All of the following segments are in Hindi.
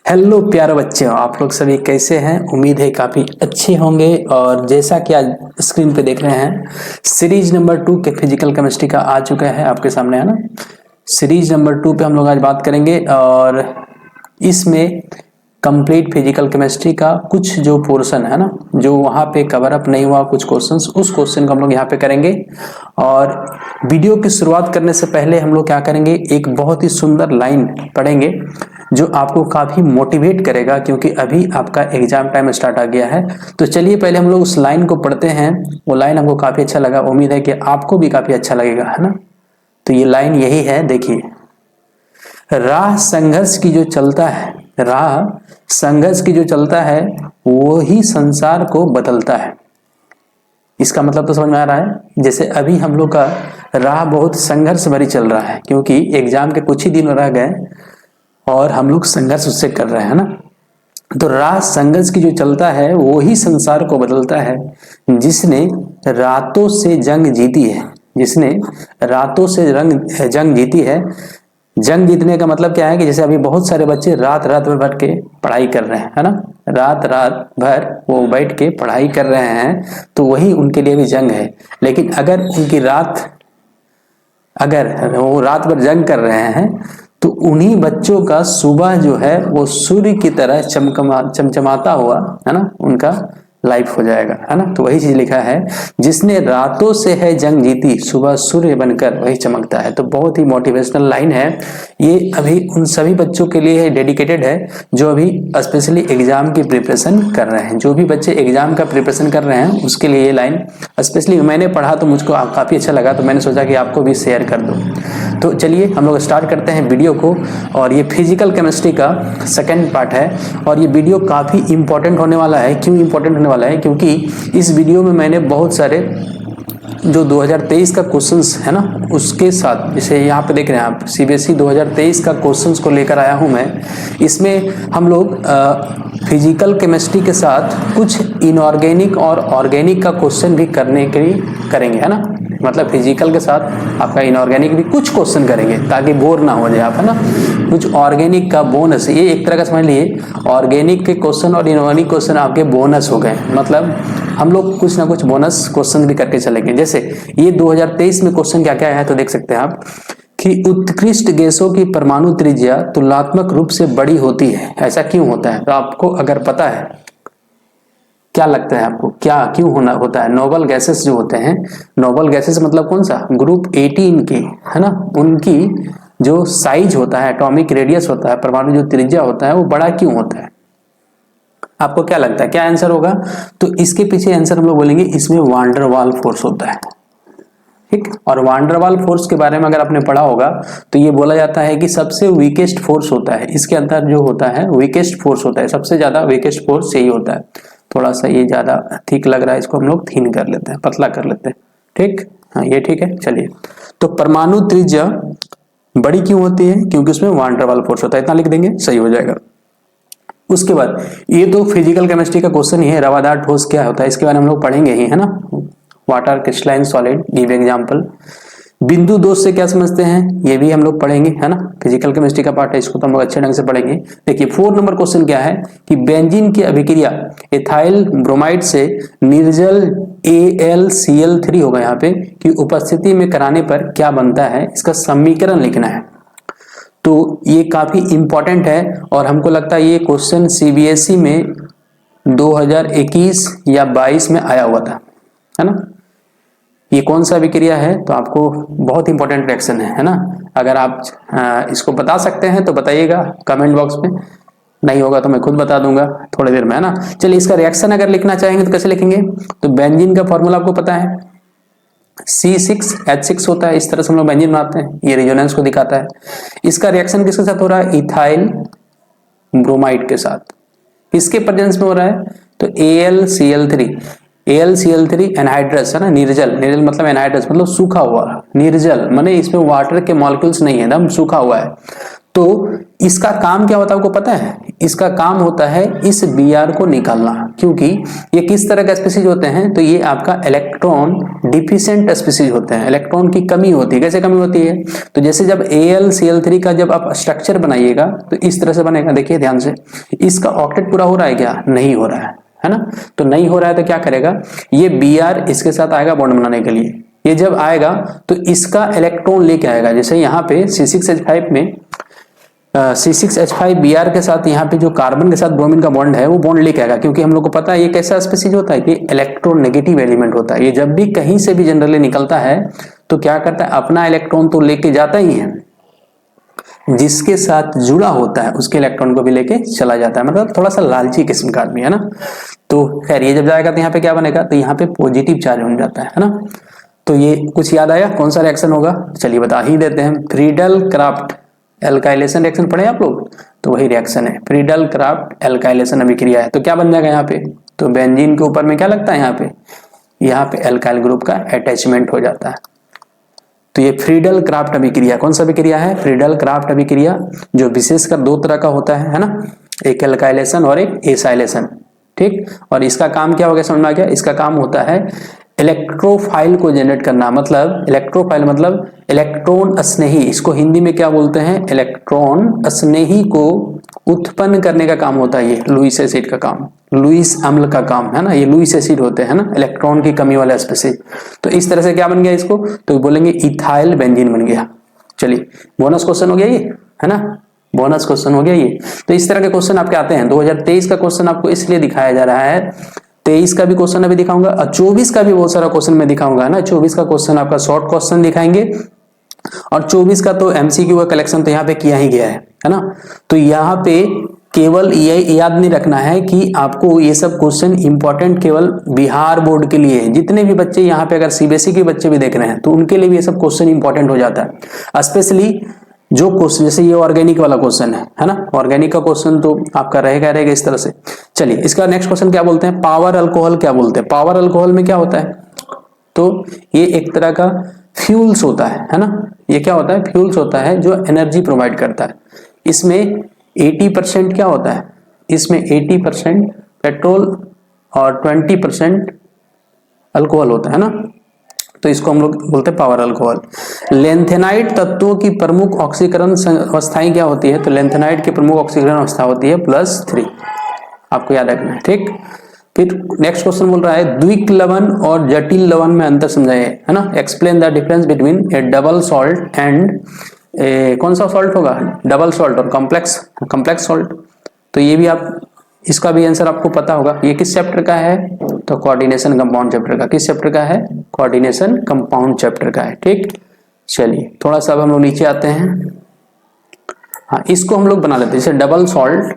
हेलो प्यारे बच्चे, आप लोग सभी कैसे हैं। उम्मीद है काफ़ी अच्छे होंगे। और जैसा कि आज स्क्रीन पे देख रहे हैं, सीरीज नंबर 2 के फिजिकल केमिस्ट्री का आ चुका है आपके सामने, है ना। सीरीज नंबर 2 पे हम लोग आज बात करेंगे और इसमें कंप्लीट फिजिकल केमिस्ट्री का कुछ जो पोर्शन है ना, जो वहाँ पे कवर अप नहीं हुआ कुछ क्वेश्चंस, उस क्वेश्चन को हम लोग यहाँ पे करेंगे। और वीडियो की शुरुआत करने से पहले हम लोग क्या करेंगे, एक बहुत ही सुंदर लाइन पढ़ेंगे जो आपको काफी मोटिवेट करेगा, क्योंकि अभी आपका एग्जाम टाइम स्टार्ट आ गया है। तो चलिए पहले हम लोग उस लाइन को पढ़ते हैं। वो लाइन हमको काफी अच्छा लगा, उम्मीद है कि आपको भी काफी अच्छा लगेगा, है ना। तो ये लाइन यही है, देखिए। राह संघर्ष की जो चलता है, राह संघर्ष की जो चलता है वो ही संसार को बदलता है। इसका मतलब तो समझ में आ रहा है। जैसे अभी हम लोग का राह बहुत संघर्ष भरी चल रहा है, क्योंकि एग्जाम के कुछ ही दिन रह गए और हम लोग संघर्ष उससे कर रहे हैं ना। तो राह संघर्ष की जो चलता है वो ही संसार को बदलता है। जिसने रातों से जंग जीती है, जिसने रातों से जंग जीती है। जंग जीतने का मतलब क्या है कि जैसे अभी बहुत सारे बच्चे रात रात भर बैठ के पढ़ाई कर रहे हैं, है ना। रात रात भर वो बैठ के पढ़ाई कर रहे हैं, तो वही उनके लिए भी जंग है। लेकिन अगर वो रात भर जंग कर रहे हैं, तो उन्हीं बच्चों का सुबह जो है वो सूर्य की तरह चमचमाता हुआ, है ना, उनका लाइफ हो जाएगा, है ना। तो वही चीज लिखा है, जिसने रातों से है जंग जीती, सुबह सूर्य बनकर वही चमकता है। तो बहुत ही मोटिवेशनल लाइन है ये। अभी उन सभी बच्चों के लिए डेडिकेटेड है जो अभी स्पेशली एग्जाम की प्रिपरेशन कर रहे हैं। जो भी बच्चे एग्जाम का प्रिपरेशन कर रहे हैं उसके लिए ये लाइन स्पेशली मैंने पढ़ा तो मुझको काफी अच्छा लगा, तो मैंने सोचा कि आपको भी शेयर कर दूं। तो चलिए हम लोग स्टार्ट करते हैं वीडियो को। और ये फिजिकल केमिस्ट्री का सेकंड पार्ट है और ये वीडियो काफ़ी इंपॉर्टेंट होने वाला है। क्यों इंपॉर्टेंट होने वाला है? क्योंकि इस वीडियो में मैंने बहुत सारे जो 2023 का क्वेश्चंस है ना, उसके साथ, जैसे यहाँ पे देख रहे हैं आप, सीबीएसई 2023 का क्वेश्चंस को लेकर आया हूँ मैं। इसमें हम लोग फिजिकल केमिस्ट्री के साथ कुछ इनऑर्गेनिक और ऑर्गेनिक का क्वेश्चन भी करने के लिए करेंगे, है ना। मतलब फिजिकल के साथ आपका इनऑर्गेनिक भी कुछ क्वेश्चन करेंगे ताकि बोर ना हो जाए आप, है ना। कुछ ऑर्गेनिक का बोनस, ये एक तरह का समझ लिए ऑर्गेनिक के क्वेश्चन और इनऑर्गेनिक क्वेश्चन आपके बोनस हो गए। मतलब हम लोग कुछ ना कुछ बोनस क्वेश्चन भी करके चलेंगे। जैसे ये 2023 में क्वेश्चन क्या क्या है तो देख सकते हैं आप कि उत्कृष्ट गैसों की परमाणु त्रिज्या तुलनात्मक रूप से बड़ी होती है, ऐसा क्यों होता है? तो आपको अगर पता है, क्या लगता है आपको, क्या क्यों होता है? नोबल गैसेस जो होते हैं, नोबल गैसेस मतलब कौन सा, ग्रुप 18 के, है ना, उनकी जो साइज होता है, एटॉमिक रेडियस होता है, परमाणु जो त्रिज्या होता है, वो बड़ा क्यों होता है? आपको क्या लगता है, क्या आंसर होगा? तो इसके पीछे आंसर हम लोग बोलेंगे, इसमें वांडर वाल फोर्स होता है, ठीक। और वांडर वाल फोर्स के बारे में अगर आपने पढ़ा होगा तो ये बोला जाता है कि सबसे वीकेस्ट फोर्स होता है, इसके अंदर जो होता है वीकेस्ट फोर्स होता है, सबसे ज्यादा वीकेस्ट फोर्स यही होता है। थोड़ा सा ये ज्यादा ठीक लग रहा है, इसको हम लोग थीन कर लेते हैं, पतला कर लेते हैं, ठीक। हाँ ये ठीक है। चलिए, तो परमाणु त्रिज्या बड़ी क्यों होती है? क्योंकि उसमें वांडर वाल फोर्स होता है, इतना लिख देंगे, सही हो जाएगा। उसके बाद ये तो फिजिकल केमिस्ट्री का क्वेश्चन ही है, रवादार ठोस क्या होता है इसके बारे में हम लोग पढ़ेंगे ही, है ना। Water, crystalline solid, give example. बिंदु दोष से क्या समझते हैं ये भी हम लोग पढ़ेंगे, है ना। फिजिकल केमिस्ट्री का पार्ट है, इसको तो हम लोग अच्छे ढंग से पढ़ेंगे। देखिए 4 नंबर क्वेश्चन क्या है कि बेंजीन की अभिक्रिया एथाइल ब्रोमाइड से निर्जल AlCl3 होगा यहाँ पे की उपस्थिति में कराने पर क्या बनता है, इसका समीकरण लिखना है। तो ये काफी इंपॉर्टेंट है और हमको लगता है ये क्वेश्चन सीबीएसई में 2021 या 22 में आया हुआ था, है ना। ये कौन सा अभिक्रिया है? तो आपको बहुत इंपॉर्टेंट रिएक्शन है ना। अगर आप इसको बता सकते हैं तो बताइएगा कमेंट बॉक्स में, नहीं होगा तो मैं खुद बता दूंगा थोड़ी देर में, है ना। चलिए, इसका रिएक्शन अगर लिखना चाहेंगे तो कैसे लिखेंगे? तो बेंजीन का फॉर्मूला आपको पता है, C6H6 होता है। इस तरह से हम लोग बेंजीन बनाते हैं, ये रेजोनेंस को दिखाता है। इसका रिएक्शन किसके साथ हो रहा है? इथाइल ब्रोमाइड के साथ। किसके प्रेजेंस में हो रहा है? तो AlCl3, AlCl3 एनहाइड्रस, है ना, निर्जल, निर्जल मतलब एनहाइड्रस मतलब सूखा हुआ, निर्जल माने इसमें वाटर के मॉलिक्यूल्स नहीं है, एकदम सूखा हुआ है। तो इसका काम क्या होता है आपको पता है? इसका काम होता है इस Br को निकालना, क्योंकि ये किस तरह का स्पीसीज होते हैं? तो ये आपका इलेक्ट्रॉन डिफिशिएंट स्पीसीज होते हैं, इलेक्ट्रॉन की कमी होती है। कैसे कमी होती है? तो जैसे जब AlCl3 का जब आप स्ट्रक्चर बनाइएगा तो इस तरह से बनेगा, देखिए ध्यान से। इसका ऑक्टेट पूरा हो रहा है क्या? नहीं हो रहा है ना? तो नहीं हो रहा है तो क्या करेगा, ये Br इसके साथ आएगा बॉन्ड बनाने के लिए। ये जब आएगा तो इसका इलेक्ट्रॉन लेके आएगा, जैसे यहाँ पे C6H5 में C6H5Br के साथ यहाँ पे जो कार्बन के साथ ब्रोमीन का बॉन्ड है वो बॉन्ड लेके आएगा, क्योंकि हम लोग को पता है ये कैसा स्पीसीज होता है कि इलेक्ट्रोनेगेटिव एलिमेंट होता है। ये जब भी कहीं से भी जनरली निकलता है तो क्या करता है, अपना इलेक्ट्रॉन तो लेके जाता ही है, जिसके साथ जुड़ा होता है उसके इलेक्ट्रॉन को भी लेके चला जाता है। मतलब थोड़ा सा लालची किस्म का आदमी है ना। तो खैर ये जब जाएगा तो यहाँ पे क्या बनेगा, तो यहाँ पे पॉजिटिव चार्ज हो जाता है ना। तो ये कुछ याद आया कौन सा रिएक्शन होगा? चलिए बता ही देते हैं। फ्रीडल क्राफ्ट एल्काइलेशन रिएक्शन पढ़े आप लोग? तो वही रिएक्शन है, फ्रीडल क्राफ्ट एल्काइलेशन अभिक्रिया है। तो क्या बन जाएगा यहाँ पे, तो बेंजीन के ऊपर में क्या लगता है यहाँ पे एल्काइल ग्रुप का अटैचमेंट हो जाता है। तो ये फ्रीडल क्राफ्ट अभिक्रिया कौन सा अभिक्रिया है? फ्रीडल क्राफ्ट अभिक्रिया, जो विशेषकर दो तरह का होता है ना, एक एल्काइलेशन और एक एसाइलेशन। ठीक, और इसका काम क्या हो गया, समझ में आ गया? इसका काम होता है इलेक्ट्रोफाइल को जनरेट करना। मतलब इलेक्ट्रोफाइल मतलब इलेक्ट्रॉन स्नेही, इसको हिंदी में क्या बोलते हैं, इलेक्ट्रॉन स्नेही को उत्पन्न करने का काम होता है ये लुईस एसिड का काम, लुईस अम्ल का काम है ना। ये लुईस एसिड होते हैं ना, इलेक्ट्रॉन की कमी वाला स्पीसीज। तो इस तरह से क्या बन गया इसको, तो बोलेंगे इथाइल बेंजीन बन गया। चलिए बोनस क्वेश्चन हो गया ये, है ना, बोनस क्वेश्चन हो गया ये। तो इस तरह के क्वेश्चन आपके आते हैं। 2023 का क्वेश्चन आपको इसलिए दिखाया जा रहा है, 23 का भी क्वेश्चन अभी दिखाऊंगा और 24 का भी बहुत सारा क्वेश्चन मैं दिखाऊंगा ना। 24 का क्वेश्चन आपका शॉर्ट क्वेश्चन दिखाएंगे और 24 का तो एमसीक्यू का कलेक्शन तो यहाँ पे किया ही गया है ना। तो यहाँ पे केवल ये याद नहीं रखना है कि आपको ये सब क्वेश्चन इंपॉर्टेंट केवल बिहार बोर्ड के लिए है। जितने भी बच्चे यहाँ पे अगर सीबीएसई के बच्चे भी देख रहे हैं तो उनके लिए भी ये सब क्वेश्चन इंपॉर्टेंट हो जाता है। स्पेशली जो क्वेश्चन जैसे ये ऑर्गेनिक वाला क्वेश्चन है ना, ऑर्गेनिक का क्वेश्चन तो आपका रहेगा इस तरह से। चलिए इसका नेक्स्ट क्वेश्चन क्या बोलते हैं, पावर अल्कोहल क्या बोलते हैं। पावर अल्कोहल में क्या होता है, तो ये एक तरह का फ्यूल्स होता है ना। ये क्या होता है, फ्यूल्स होता है जो एनर्जी प्रोवाइड करता है। इसमें 80% क्या होता है, इसमें 80% पेट्रोल और 20% अल्कोहल होता है ना। तो इसको हम लोग बोलते हैं पावर अल्कोहल। लेंथेनाइड तत्वों की प्रमुख ऑक्सीकरण अवस्थाएं क्या होती है, तो लेंथेनाइड की प्रमुख ऑक्सीकरण अवस्था होती है +3, आपको याद रखना है। ठीक, फिर नेक्स्ट क्वेश्चन बोल रहा है द्विक लवण और जटिल लवण में अंतर समझाइए, है ना। Explain the difference between A double salt and कौन सा सॉल्ट होगा, डबल सॉल्ट और कॉम्प्लेक्स सॉल्ट। तो ये भी आप, इसका भी आंसर आपको पता होगा। ये किस चैप्टर का है, तो कोऑर्डिनेशन कंपाउंड चैप्टर का। किस चैप्टर का है, कोऑर्डिनेशन कंपाउंड चैप्टर का है। ठीक, चलिए थोड़ा सा अब हम लोग नीचे आते हैं। हाँ, इसको हम लोग बना लेते हैं। जैसे डबल सॉल्ट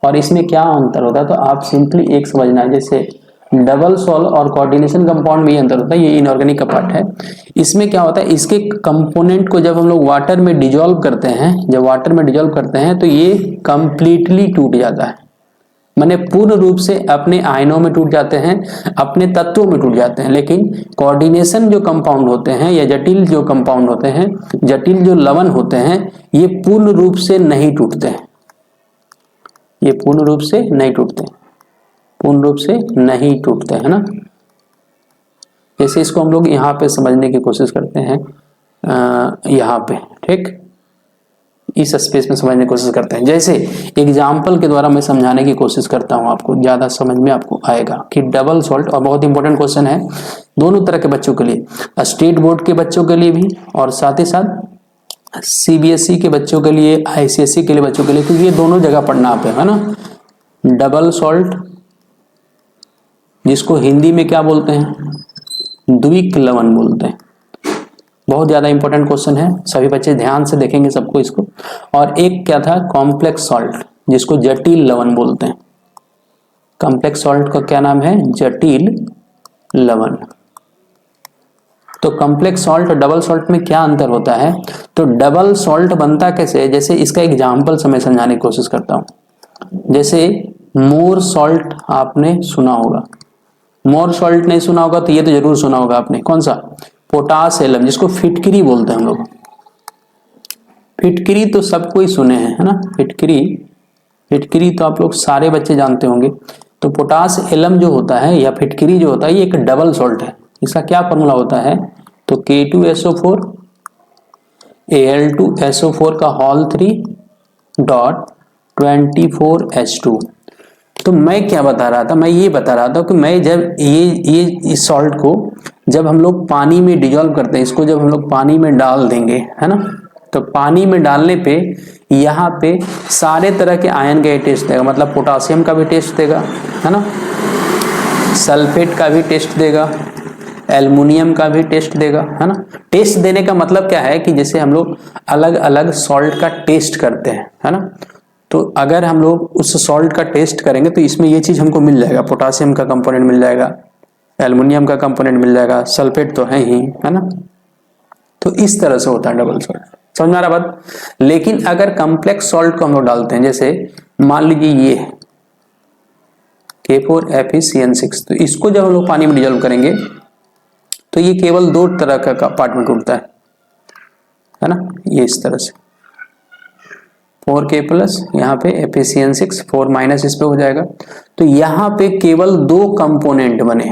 और इसमें क्या अंतर होता है, तो आप सिंपली एक समझना है। जैसे डबल सॉल्ट और कोऑर्डिनेशन कंपाउंड में ये अंतर होता है, ये इनऑर्गेनिक का पार्ट है। इसमें क्या होता है, इसके कंपोनेंट को जब हम लोग वाटर में डिजोल्व करते हैं, जब वाटर में डिजोल्व करते हैं तो ये कंप्लीटली टूट जाता है, माने पूर्ण रूप से अपने आयनों में टूट जाते हैं, अपने तत्वों में टूट जाते हैं। लेकिन कोऑर्डिनेशन जो कंपाउंड होते हैं या जटिल जो कंपाउंड होते हैं, जटिल जो लवण होते हैं, ये पूर्ण रूप से नहीं टूटते हैं, ये पूर्ण रूप से नहीं टूटते, पूर्ण रूप से नहीं टूटते हैं ना। जैसे इसको हम लोग यहाँ पे समझने की कोशिश करते हैं, यहाँ पे, ठीक, इस स्पेस में समझने की कोशिश करते हैं। जैसे एग्जाम्पल के द्वारा मैं समझाने की कोशिश करता हूं, आपको ज्यादा समझ में आपको आएगा कि डबल सॉल्ट, और बहुत इंपॉर्टेंट क्वेश्चन है दोनों तरह के बच्चों के लिए, स्टेट बोर्ड के बच्चों के लिए भी और साथ ही साथ सीबीएसई के बच्चों के लिए, आईसीएसई के लिए बच्चों के लिए, क्योंकि ये दोनों जगह पढ़ना आप है ना। डबल सॉल्ट जिसको हिंदी में क्या बोलते हैं, द्विक लवण बोलते हैं। बहुत ज्यादा इंपॉर्टेंट क्वेश्चन है, सभी बच्चे ध्यान से देखेंगे सबको इसको। और एक क्या था, कॉम्प्लेक्स सॉल्ट जिसको जटिल लवण बोलते हैं। कॉम्प्लेक्स सॉल्ट का क्या नाम है, जटिल लवण। तो कॉम्प्लेक्स सॉल्ट और डबल सॉल्ट में क्या अंतर होता है, तो डबल सॉल्ट बनता कैसे, जैसे इसका एग्जाम्पल से मैं समझाने की कोशिश करता हूं। जैसे मोर सॉल्ट आपने सुना होगा, मोर सॉल्ट नहीं सुना होगा तो ये तो जरूर सुना होगा आपने, कौन सा, पोटास एलम, जिसको फिटकरी बोलते हैं हम लोग, फिटकरी तो सबको ही सुने हैं, है ना। फिटकरी, फिटकरी तो आप लोग सारे बच्चे जानते होंगे। तो पोटास एलम जो होता है या फिटकरी जो होता है ये एक डबल सॉल्ट है। इसका क्या फॉर्मूला होता है, तो K2SO4 Al2SO4 का होल 3 डॉट 24H2। तो मैं क्या बता रहा था, मैं ये बता रहा था कि मैं जब ये इस सॉल्ट को जब हम लोग पानी में डिजोल्व करते हैं, इसको जब हम लोग पानी में डाल देंगे, है ना, तो पानी में डालने पे यहाँ पे सारे तरह के आयन का टेस्ट देगा, मतलब पोटासियम का भी टेस्ट देगा, है ना, सल्फेट का भी टेस्ट देगा, एल्युमिनियम का भी टेस्ट देगा, है ना। टेस्ट देने का मतलब क्या है कि जैसे हम लोग अलग अलग सॉल्ट का टेस्ट करते हैं, है ना, तो अगर हम लोग उस सॉल्ट का टेस्ट करेंगे तो इसमें ये चीज हमको मिल जाएगा, पोटासियम का कंपोनेंट मिल जाएगा, एल्युमिनियम का कंपोनेंट मिल जाएगा, सल्फेट तो है ही, है ना। तो इस तरह से होता है डबल सॉल्ट, समझ में आ रहा बात। लेकिन अगर कॉम्प्लेक्स सॉल्ट को हम लोग डालते हैं, जैसे मान लीजिए ये K4FeCN6, तो इसको जब हम लोग पानी में डिजोल्व करेंगे तो ये केवल दो तरह का पार्ट में टूटता है ना, ये इस तरह से 4K प्लस, यहाँ पे FeCN6 4 माइनस इस पे हो जाएगा। तो यहाँ पे केवल दो कंपोनेंट बने,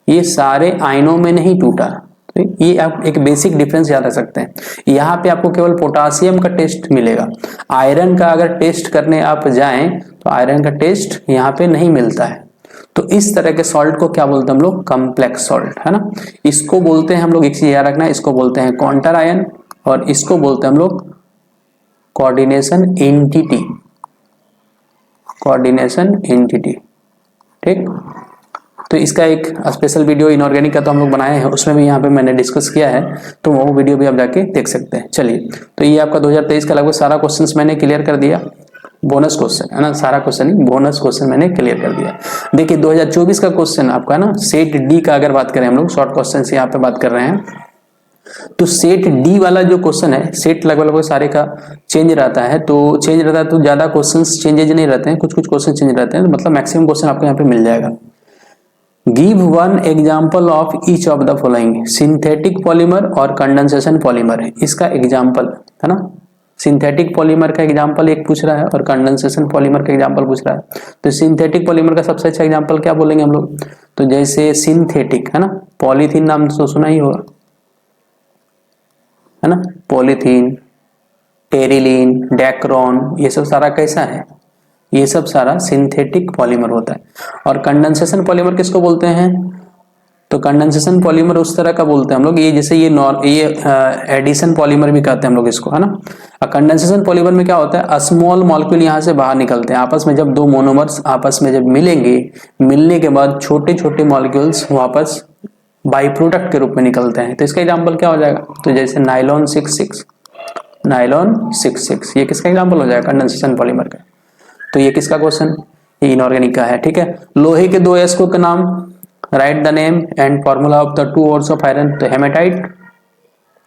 ये सारे आयनों में नहीं टूटा। तो ये आप एक बेसिक डिफरेंस याद रख सकते हैं। यहाँ पे आपको केवल पोटासियम का टेस्ट मिलेगा, आयरन का अगर टेस्ट करने आप जाएं तो आयरन का टेस्ट यहाँ पे नहीं मिलता है। तो इस तरह के सॉल्ट को क्या बोलते हैं हम लोग, कॉम्प्लेक्स सॉल्ट, है ना। इसको बोलते हैं हम लोग, एक चीज याद रखना, इसको बोलते हैं काउंटर आयन और इसको बोलते हैं हम लोग कोऑर्डिनेशन एंटिटी, कोऑर्डिनेशन एंटिटी, ठीक। तो इसका एक स्पेशल वीडियो इनऑर्गेनिक का तो हम लोग बनाए हैं, उसमें भी यहाँ पे मैंने डिस्कस किया है, तो वो वीडियो भी आप जाके देख सकते हैं। चलिए, तो ये आपका 2023 का लगभग सारा क्वेश्चंस मैंने क्लियर कर दिया, बोनस क्वेश्चन है ना, सारा क्वेश्चन नहीं, बोनस क्वेश्चन मैंने क्लियर कर दिया। देखिए 2024 का क्वेश्चन आपका ना सेट डी का अगर बात करें, हम लोग शॉर्ट क्वेश्चन यहाँ पे बात कर रहे हैं, तो सेट डी वाला जो क्वेश्चन है, सेट लगभग सारे का चेंज रहता है, तो चेंज रहता है तो ज्यादा क्वेश्चंस चेंजेज नहीं रहते हैं, कुछ कुछ क्वेश्चन चेंज रहते हैं, तो मतलब मैक्सिमम क्वेश्चन आपको यहाँ पे मिल जाएगा। Give one example of each of the following, synthetic polymer और कंडेंसेशन पॉलीमर है इसका एग्जाम्पल, है ना। सिंथेटिक पॉलीमर का एग्जाम्पल एक पूछ रहा है और कंडेंसेशन पॉलीमर का एग्जाम्पल पूछ रहा है। तो सिंथेटिक पॉलीमर का सबसे अच्छा एग्जाम्पल क्या बोलेंगे हम लोग, तो जैसे सिंथेटिक, है ना, पॉलीथीन नाम तो सुना ही होगा, है ना, पॉलीथीन, टेरिलीन, डेक्रोन, ये सब सारा कैसा है, ये सब सारा सिंथेटिक पॉलीमर होता है। और कंडेंसेशन पॉलीमर किसको बोलते हैं, तो कंडेंसेशन पॉलीमर उस तरह का बोलते हैं हम लोग, ये जैसे ये एडिशन पॉलीमर भी कहते हैं हम लोग इसको, है ना। कंडेंसेशन पॉलीमर में क्या होता है, स्मॉल मॉलिक्यूल यहाँ से बाहर निकलते हैं आपस में, जब दो मोनोमर्स आपस में जब मिलेंगे, मिलने के बाद छोटे छोटे मॉलिक्यूल्स वापस बाई प्रोडक्ट के रूप में निकलते हैं। तो इसका एग्जाम्पल क्या हो जाएगा, तो जैसे नाइलॉन 66, नाइलॉन 66, ये किसका एग्जाम्पल हो जाएगा, कंडेंसेशन पॉलीमर का। तो ये किसका क्वेश्चन, ये इनऑर्गेनिक का है, ठीक है। लोहे के दो एस्को का नाम, right the name and formula of the two ores of iron, तो हेमेटाइट,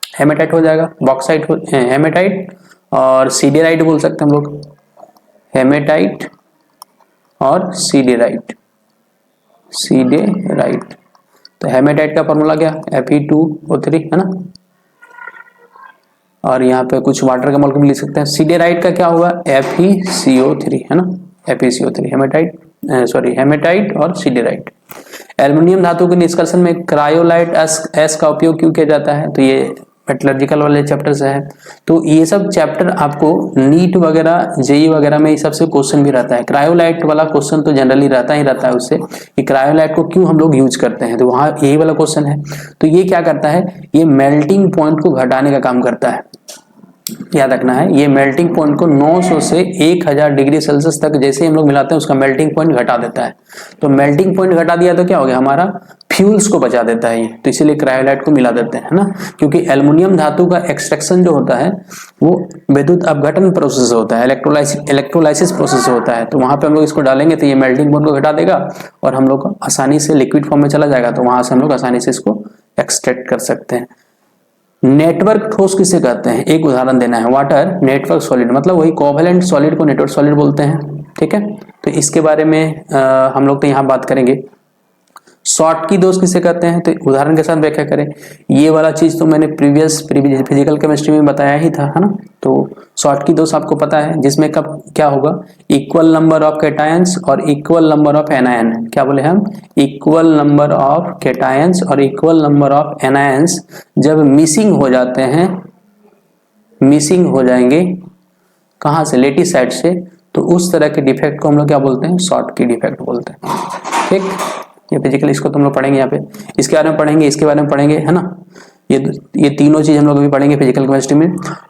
हेमेटाइट हो जाएगा, बॉक्साइट हेमेटाइट और सीडेराइट बोल सकते हैं हम लोग, हेमेटाइट और सीडेराइट, सीडेराइट। तो हेमेटाइट का फॉर्मूला क्या, Fe2O3, है ना, और यहाँ पे कुछ वाटर का मॉलिक्यूल लिख सकते हैं। सीडेराइट का क्या हुआ, FeCO3, है ना, FeCO3, हेमेटाइट, सॉरी हेमेटाइट और सीडेराइट। एल्युमिनियम धातु के निष्कर्षण में क्रायोलाइट एस का उपयोग क्यों किया जाता है, तो ये मेटलर्जिकल वाले चैप्टर से है। तो ये सब चैप्टर आपको नीट वगैरह, जेई वगैरह में ये सबसे क्वेश्चन भी रहता है। क्रायोलाइट वाला क्वेश्चन तो जनरली रहता ही रहता है उससे, कि क्रायोलाइट को क्यों हम लोग यूज करते हैं, तो वहां यही वाला क्वेश्चन है। तो ये क्या करता है, ये मेल्टिंग पॉइंट को घटाने का काम करता है, याद रखना है। ये मेल्टिंग पॉइंट को 900 से 1000 डिग्री सेल्सियस तक जैसे ही हम लोग मिलाते हैं उसका मेल्टिंग पॉइंट घटा देता है। तो मेल्टिंग पॉइंट घटा दिया तो क्या हो गया, हमारा फ्यूल्स को बचा देता है ये, तो इसीलिए क्रायोलाइट को मिला देते हैं, है ना। क्योंकि एल्युमिनियम धातु का एक्सट्रैक्शन जो होता है वो विद्युत अपघटन प्रोसेस होता है, इलेक्ट्रोलाइसिस प्रोसेस होता है। तो वहां पे हम लोग इसको डालेंगे तो ये मेल्टिंग पॉइंट को घटा देगा और हम लोग आसानी से लिक्विड फॉर्म में चला जाएगा, तो वहां से हम लोग आसानी से इसको एक्सट्रैक्ट कर सकते हैं। नेटवर्क ठोस किसे कहते हैं, एक उदाहरण देना है, वाटर नेटवर्क सॉलिड, मतलब वही कोवैलेंट सॉलिड को नेटवर्क सॉलिड बोलते हैं, ठीक है। तो इसके बारे में हम लोग तो यहाँ बात करेंगे। शॉर्ट की दोष किसे कहते हैं, तो उदाहरण के साथ व्याख्या करें। ये वाला चीज तो मैंने प्रीवियस फिजिकल केमिस्ट्री में बताया ही था, है ना। तो शॉर्ट की दोष आपको पता है, जिसमें कब क्या होगा, इक्वल नंबर ऑफ कैटायंस और इक्वल नंबर ऑफ एनायन। क्या बोले हम, इक्वल नंबर ऑफ कैटायंस और इक्वल नंबर ऑफ एनायंस जब मिसिंग हो जाते हैं, मिसिंग हो जाएंगे कहां से, लेटिस साइड से, तो उस तरह के डिफेक्ट को हम लोग क्या बोलते हैं, शॉर्ट की डिफेक्ट बोलते हैं। ठीक, ये फिजिकल इसको तुम लोग पढ़ेंगे यहाँ पे, इसके बारे में पढ़ेंगे, इसके बारे में पढ़ेंगे, है ना। ये तीनों चीज हम लोग अभी पढ़ेंगे फिजिकल केमिस्ट्री में।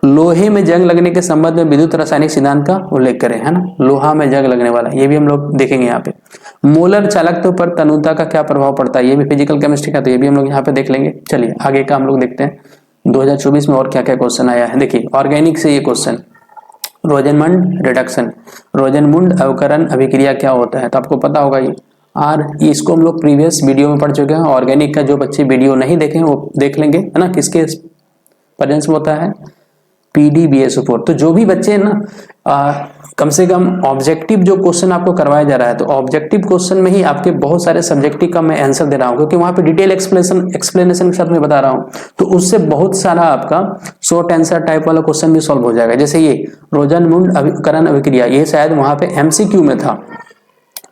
लोहे में जंग लगने के संबंध में विद्युत रासायनिक सिद्धांत का उल्लेख करें, है ना। लोहा में जंग लगने वाला, ये भी हम लोग देखेंगे यहाँ पे। मोलर चालकत्व पर तनुता का क्या प्रभाव पड़ता है, ये भी फिजिकल केमिस्ट्री का, तो ये भी हम लोग यहाँ पे देख लेंगे। चलिए आगे का हम लोग देखते हैं 2024 में और क्या क्या क्वेश्चन आया है। देखिए ऑर्गेनिक से ये क्वेश्चन, रोजनमंड रिडक्शन, रोजनमुंड अवकरण अभिक्रिया क्या होता है, तो आपको पता होगा ये। और इसको हम लोग प्रीवियस वीडियो में पढ़ चुके हैं। ऑर्गेनिक का जो बच्चे वीडियो नहीं देखे हैं वो देख लेंगे, है ना। किसके प्रेजेंस में होता है, PDBSO4। तो जो भी बच्चे हैं ना, कम से कम ऑब्जेक्टिव जो क्वेश्चन आपको करवाया जा रहा है, तो ऑब्जेक्टिव क्वेश्चन में ही आपके बहुत सारे सब्जेक्टिव का मैं आंसर दे रहा हूँ, क्योंकि वहां पे डिटेल एक्सप्लेनेशन के साथ मैं बता रहा हूँ, तो उससे बहुत सारा आपका शॉर्ट आंसर टाइप वाला क्वेश्चन भी सॉल्व हो जाएगा। जैसे ये रोजनमुंड अवकरण अभिक्रिया, ये शायद वहां पे MCQ में था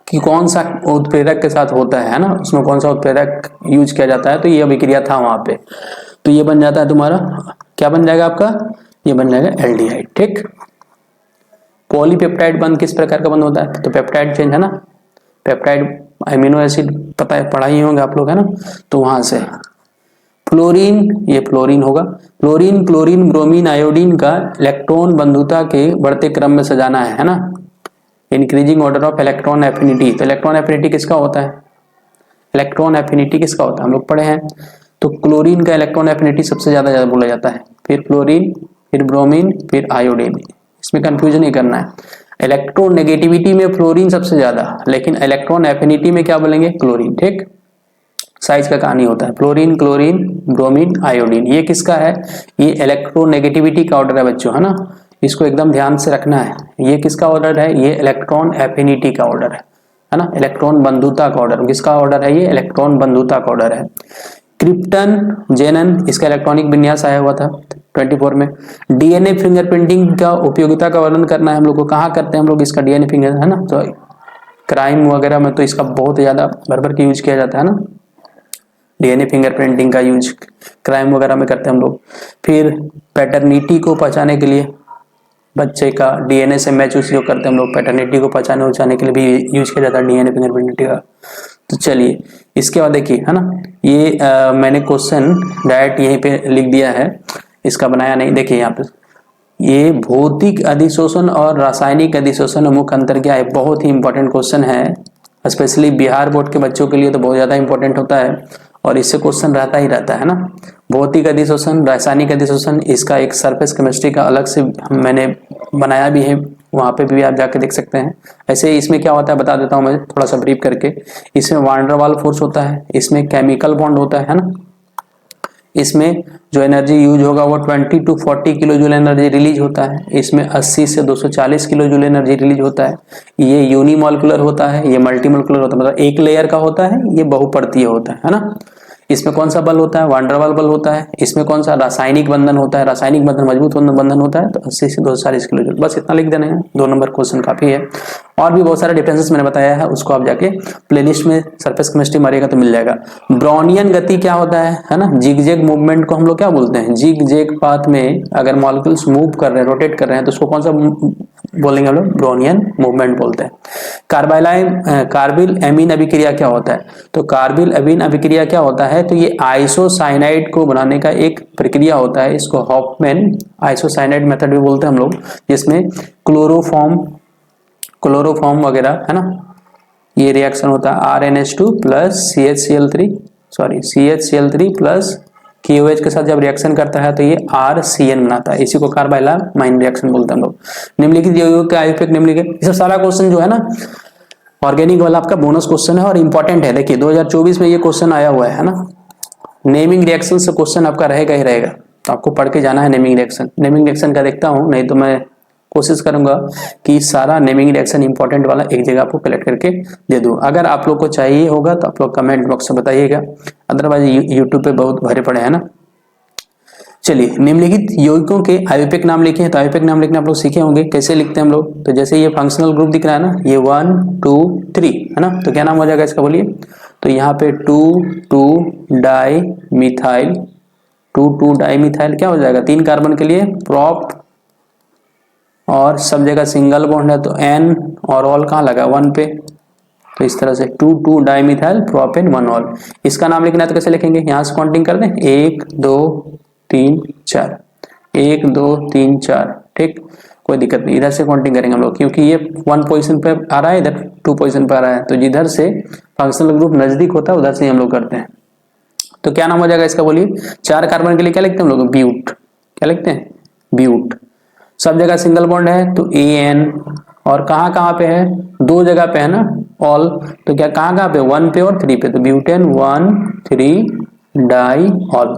कि कौन सा उत्प्रेरक के साथ होता है ना, उसमें कौन सा उत्प्रेरक यूज किया जाता है, तो ये अभिक्रिया था वहां पे। तो ये बन जाता है तुम्हारा, क्या बन जाएगा आपका, ये बन जाएगा एल्डिहाइड। ठीक, पॉलीपेप्टाइड बंध किस प्रकार का बंध होता है, तो पेप्टाइड चेंज, है ना। पेप्टाइड अमीनो एसिड पता है, पढ़ा ही होंगे आप लोग, है ना। तो वहां से फ्लोरीन, ये फ्लोरीन होगा। फ्लोरीन, क्लोरीन, ब्रोमीन, आयोडीन का इलेक्ट्रॉन बंधुता के बढ़ते क्रम में सजाना है ना। Increasing order of electron affinity, तो इलेक्ट्रॉन एफिनिटी किसका होता है, इलेक्ट्रॉन एफिनिटी किसका होता है, हम लोग पढ़े हैं। तो क्लोरीन का इलेक्ट्रॉन एफिनिटी सबसे ज्यादा बोला जाता है, फिर फ्लोरीन, फिर ब्रोमीन, फिर आयोडीन। इसमें कंफ्यूजन नहीं करना है। इलेक्ट्रॉन नेगेटिविटी में फ्लोरीन सबसे ज्यादा, लेकिन इलेक्ट्रॉन एफिनिटी में क्या बोलेंगे, क्लोरीन। ठीक, साइज का कहानी होता है, फ्लोरीन, क्लोरीन, ब्रोमीन, आयोडीन। ये किसका है, ये इलेक्ट्रोनेगेटिविटी का ऑर्डर है बच्चों, है ना। इसको एकदम ध्यान से रखना है। ये किसका ऑर्डर है, ये इलेक्ट्रॉन एफिनिटी का ऑर्डर है ना। इलेक्ट्रॉन बंधुता का ऑर्डर किसका ऑर्डर है, ये इलेक्ट्रॉन बंधुता का ऑर्डर है। क्रिप्टन, जेनन, इसका इलेक्ट्रॉनिक विन्यास आया हुआ था 24 में। डीएनए फिंगरप्रिंटिंग का उपयोगिता का वर्णन करना है हम लोग को, कहाँ करते हैं हम लोग इसका डीएनए फिंगर, है ना। तो क्राइम वगैरह में तो इसका बहुत ज्यादा भर के यूज किया जाता है ना, डीएनए फिंगरप्रिंटिंग का यूज क्राइम वगैरह में करते हैं हम लोग। फिर पैटर्निटी को पहचाने के लिए, बच्चे का डीएनए से मैच उपयोग करते हैं हम लोग, पैटर्निटी को पहचाने उचाने के लिए भी यूज किया जाता है डीएनए फिंगरप्रिंटिंग का। तो चलिए इसके बाद देखिए, है ना, ये मैंने क्वेश्चन डायरेक्ट यहीं पे लिख दिया है, इसका बनाया नहीं। देखिए यहाँ पे ये भौतिक अधिशोषण और रासायनिक अधिशोषण में मुख्य अंतर क्या है, बहुत ही इंपॉर्टेंट क्वेश्चन है। स्पेशली बिहार बोर्ड के बच्चों के लिए तो बहुत ज्यादा इंपॉर्टेंट होता है, और इससे क्वेश्चन रहता ही रहता है ना। भौतिक अधिशोषण, रासायनिक अधिशोषण, इसका एक सरफेस केमिस्ट्री का अलग से मैंने बनाया भी है, वहां पे भी आप जाके देख सकते हैं। ऐसे इसमें क्या होता है बता देता हूँ मैं थोड़ा सा ब्रीफ करके। इसमें वान डेर वाल फोर्स होता है, इसमें केमिकल बॉन्ड होता है ना। इसमें जो एनर्जी यूज होगा वो 20 to 40 kilo joule energy release होता है। इसमें 80 से 240 किलो जूल एनर्जी रिलीज होता है। ये यूनिमॉलिक्यूलर होता है, ये मल्टीमॉलिक्यूलर होता है, मतलब एक लेयर का होता है, ये बहुपर्तीय होता है ना। इसमें कौन सा बल होता है, वान डेर वाल बल होता है। इसमें कौन सा रासायनिक बंधन होता है, रासायनिक बंधन मजबूत बंधन होता है, तो 80 से 240 किलो जूल। बस इतना लिख देना है, 2 नंबर क्वेश्चन काफी है। और भी बहुत सारे डिफरेंसेस मैंने बताया है, उसको आप जाके प्लेलिस्ट में सरफेस केमिस्ट्री मारिएगा तो मिल जाएगा। ब्राउनियन गति क्या होता है ना। जिग-जैग मूवमेंट को हम लोग क्या बोलते हैं, जिग-जैग पाथ में अगर मॉलिक्यूल्स मूव कर रहे हैं, रोटेट कर रहे हैं, तो उसको कौन सा बोलेंगे हम लोग, ब्राउनियन मूवमेंट बोलते हैं। कार्बिल एमीन अभिक्रिया क्या होता है, तो कार्बिल एमीन अभिक्रिया क्या होता है, तो ये आइसोसाइनाइड को बनाने का एक प्रक्रिया होता है। इसको हॉफमैन आइसोसाइनाइड मेथड भी बोलते हैं हम लोग, जिसमें क्लोरोफॉर्म वगैरह, है ना, ये रिएक्शन होता है। RnH2 plus CHCl3 plus KOH के साथ जब रिएक्शन करता है तो ये RCN बनाता है। इसी को कार्बाइलामाइन रिएक्शन बोलते हैं हम लोग। निम्नलिखित यौगिक का इफेक्ट निम्नलिखित, ये सब सारा क्वेश्चन जो है ना ऑर्गेनिक वाला आपका बोनस क्वेश्चन है और इंपॉर्टेंट है। देखिए 2024 में ये क्वेश्चन आया हुआ है ना। नेमिंग रिएक्शन से क्वेश्चन आपका रहेगा ही रहेगा, तो आपको पढ़ के जाना है नेमिंग रिएक्शन। नेमिंग रिएक्शन का देखता हूँ, नहीं तो मैं कोशिश करूंगा कि सारा नेमिंग रिएक्शन इंपॉर्टेंट वाला एक जगह आपको कलेक्ट करके दे दूं। अगर आप लोग को चाहिए होगा तो आप लोग कमेंट बॉक्स में बताइएगा, अदरवाइज यूट्यूब पे बहुत भरे पड़े हैं ना। चलिए, निम्नलिखित यौगिकों के आयुर्वेदिक नाम लिखे हैं। तो आयुर्वेदिक नाम लिखना आप लोग सीखे होंगे, कैसे लिखते हैं हम लोग। तो जैसे ये फंक्शनल ग्रुप दिख रहा है ना, ये 1 2 3 है ना, तो क्या नाम हो जाएगा इसका बोलिए। तो यहाँ पे 2 डाई मिथाइल, 2 डाई मिथाइल क्या हो जाएगा, 3 कार्बन के लिए प्रोप, और सब जगह सिंगल बॉन्ड है तो एन, और ऑल कहाँ लगा 1 पे, तो इस तरह से 2 डाई मिथाइल प्रोपेन 1 ऑल। इसका नाम लिखना है तो कैसे लिखेंगे, यहाँ से काउंटिंग कर दें 1 2 3 4, 1 2 3 4, ठीक, कोई दिक्कत नहीं। इधर से काउंटिंग करेंगे हम लोग, क्योंकि ये 1 पोजीशन पे आ रहा है, इधर 2 पोजीशन पे आ रहा है, तो जिधर से फंक्शनल ग्रुप नजदीक होता है उधर से हम लोग करते हैं। तो क्या नाम हो जाएगा इसका बोलिए। 4 कार्बन के लिए क्या लिखते हैं हम लोग, ब्यूट, क्या लिखते हैं, ब्यूट। सब जगह सिंगल बॉन्ड है तो AN, और कहाँ कहाँ पे है, 2 जगह पे है ना ऑल, तो क्या कहाँ कहाँ पे 1 पे और 3 पे, तो ब्यूटेन 1 3 डाई ऑल।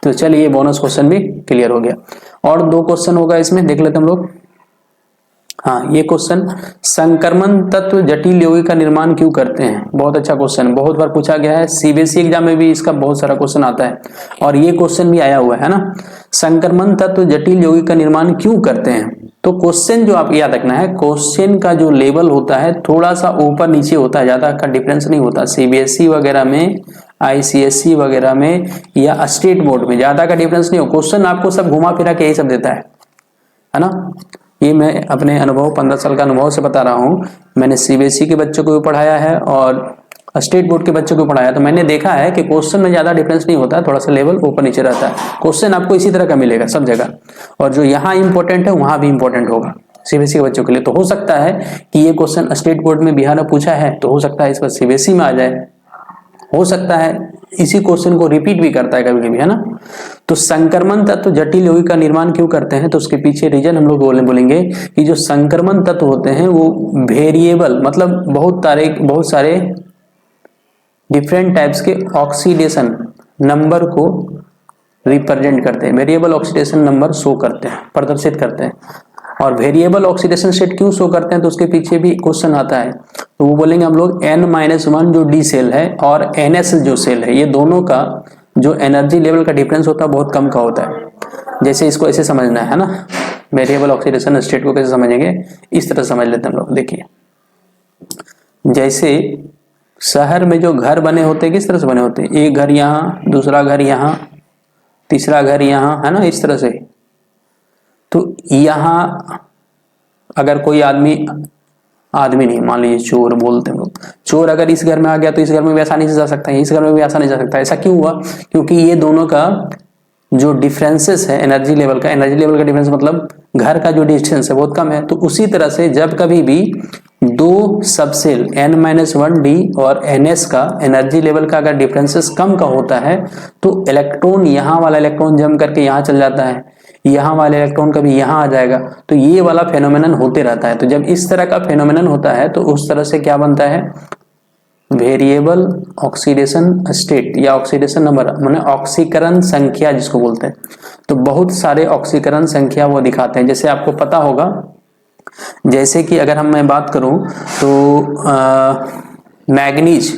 तो चलिए ये बोनस क्वेश्चन भी क्लियर हो गया। और 2 क्वेश्चन होगा इसमें, देख लेते हम लोग। हाँ, ये क्वेश्चन, संक्रमण तत्व जटिल यौगिक का निर्माण क्यों करते हैं, बहुत अच्छा क्वेश्चन, बहुत बार पूछा गया है, सीबीएसई एग्जाम में भी इसका बहुत सारा क्वेश्चन आता है, और ये क्वेश्चन भी आया हुआ है ना। संक्रमण तत्व जटिल यौगिक का निर्माण क्यों करते हैं। तो क्वेश्चन जो आप याद रखना है, क्वेश्चन का जो लेवल होता है थोड़ा सा ऊपर नीचे होता है, ज्यादा का डिफरेंस नहीं होता। सीबीएसई वगैरह में, आईसीएसई वगैरह में, या स्टेट बोर्ड में ज्यादा का डिफरेंस नहीं हो। क्वेश्चन आपको सब घुमा फिरा के यही सब देता है ना। ये मैं अपने अनुभव, 15 साल का अनुभव से बता रहा हूँ। मैंने सीबीएसई के बच्चों को भी पढ़ाया है और स्टेट बोर्ड के बच्चों को पढ़ाया, तो मैंने देखा है कि क्वेश्चन में ज्यादा डिफरेंस नहीं होता, थोड़ा सा लेवल ऊपर नीचे रहता है। क्वेश्चन आपको इसी तरह का मिलेगा सब जगह, और जो यहाँ इंपॉर्टेंट है वहां भी इंपॉर्टेंट होगा सीबीएसई के बच्चों के लिए। तो हो सकता है कि ये क्वेश्चन स्टेट बोर्ड में बिहार में पूछा है, तो हो सकता है इस पर सीबीएसई में आ जाए, हो सकता है इसी क्वेश्चन को रिपीट भी करता है कभी कभी, है ना। तो संक्रमण तत्व जटिल यौगिक का निर्माण क्यों करते हैं, तो उसके पीछे रीजन हम लोग बोलेंगे कि जो संक्रमण तत्व होते हैं वो वेरिएबल, मतलब बहुत सारे डिफरेंट टाइप्स के ऑक्सीडेशन नंबर को रिप्रेजेंट करते हैं, वेरिएबल ऑक्सीडेशन नंबर शो करते हैं, प्रदर्शित करते हैं। और वेरिएबल ऑक्सीडेशन स्टेट क्यों शो करते हैं, तो उसके पीछे भी क्वेश्चन आता है, तो वो बोलेंगे हम लोग N-1 जो डी सेल है और NS जो सेल है, ये दोनों का जो एनर्जी लेवल का डिफरेंस होता है बहुत कम का होता है। जैसे इसको ऐसे समझना है ना, वेरिएबल ऑक्सीडेशन स्टेट को कैसे समझेंगे, इस तरह समझ लेते हैं हम लोग। देखिए, जैसे शहर में जो घर बने होते हैं किस तरह से बने होते हैं, एक घर यहाँ, दूसरा घर यहाँ, तीसरा घर यहाँ, है ना, इस तरह से। तो यहाँ अगर कोई आदमी नहीं, मान लीजिए चोर बोलते हैं लोग, चोर अगर इस घर में आ गया तो इस घर में भी आसानी से जा सकता है, इस घर में भी आसानी से जा सकता है। ऐसा क्यों हुआ, क्योंकि ये दोनों का जो डिफरेंसेस है एनर्जी लेवल का डिफरेंस मतलब घर का जो डिस्टेंस है बहुत कम है। तो उसी तरह से जब कभी भी 2 सबसेल N-1D और NS का एनर्जी लेवल का अगर डिफरेंसेस कम का होता है तो इलेक्ट्रॉन, यहाँ वाला इलेक्ट्रॉन जम करके यहाँ चल जाता है, यहाँ वाले इलेक्ट्रॉन कभी यहाँ आ जाएगा, तो ये वाला फेनोमेनन होते रहता है। तो जब इस तरह का फेनोमेनन होता है तो उस तरह से क्या बनता है, वेरिएबल ऑक्सीडेशन स्टेट या ऑक्सीडेशन नंबर, माने ऑक्सीकरण संख्या जिसको बोलते हैं। तो बहुत सारे ऑक्सीकरण संख्या वो दिखाते हैं। जैसे आपको पता होगा, जैसे कि अगर मैं बात करूं तो मैग्नीज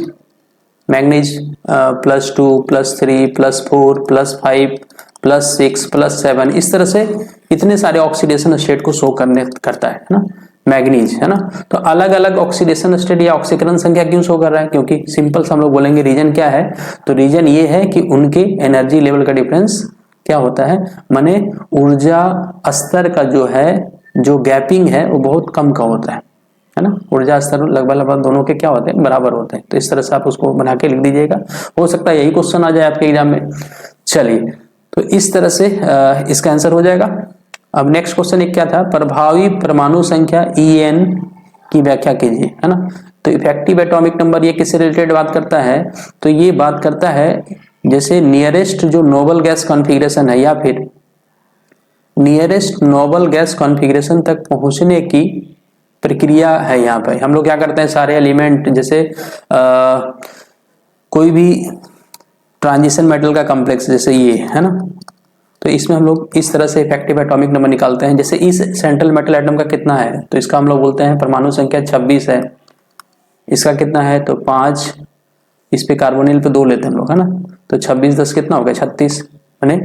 +2 +3 +4 +5 +6 +7, इस तरह से इतने सारे ऑक्सीडेशन स्टेट को शो करता है ना मैग्नीज, है ना। तो अलग अलग ऑक्सीडेशन स्टेट या ऑक्सीकरण संख्या क्यों शो कर रहा है, क्योंकि सिंपल से हम लोग बोलेंगे रीजन क्या है, तो रीजन ये है कि उनके एनर्जी लेवल का डिफरेंस क्या होता है, माने ऊर्जा स्तर का जो गैपिंग है वो बहुत कम का होता है ना। ऊर्जा स्तर लगभग दोनों के क्या होते हैं, बराबर होते हैं। तो इस तरह से आप उसको बना के लिख दीजिएगा, हो सकता है यही क्वेश्चन आ जाए आपके एग्जाम में। चलिए, तो इस तरह से इसका आंसर हो जाएगा। अब नेक्स्ट क्वेश्चन एक क्या था, प्रभावी परमाणु संख्या En की व्याख्या कीजिए, है ना। तो इफेक्टिव एटॉमिक नंबर ये किससे रिलेटेड बात करता है, तो ये बात करता है जैसे नियरेस्ट जो नोबल गैस कॉन्फ़िगरेशन है या फिर नियरेस्ट नोबल गैस कॉन्फ़िगरेशन तक पहुंचने की प्रक्रिया है। यहाँ पर हम लोग क्या करते हैं, सारे एलिमेंट जैसे कोई भी ट्रांजिशन मेटल का कॉम्प्लेक्स, जैसे ये है ना, तो इसमें हम लोग इस तरह से इफेक्टिव एटॉमिक नंबर निकालते हैं। जैसे इस सेंट्रल मेटल एटम का कितना है, तो इसका हम लोग बोलते हैं परमाणु संख्या 26 है। इसका कितना है, तो 5, इस पे कार्बोनिल पे 2 लेते हैं हम लोग, है ना। तो 26 10 कितना हो गया, 36, यानी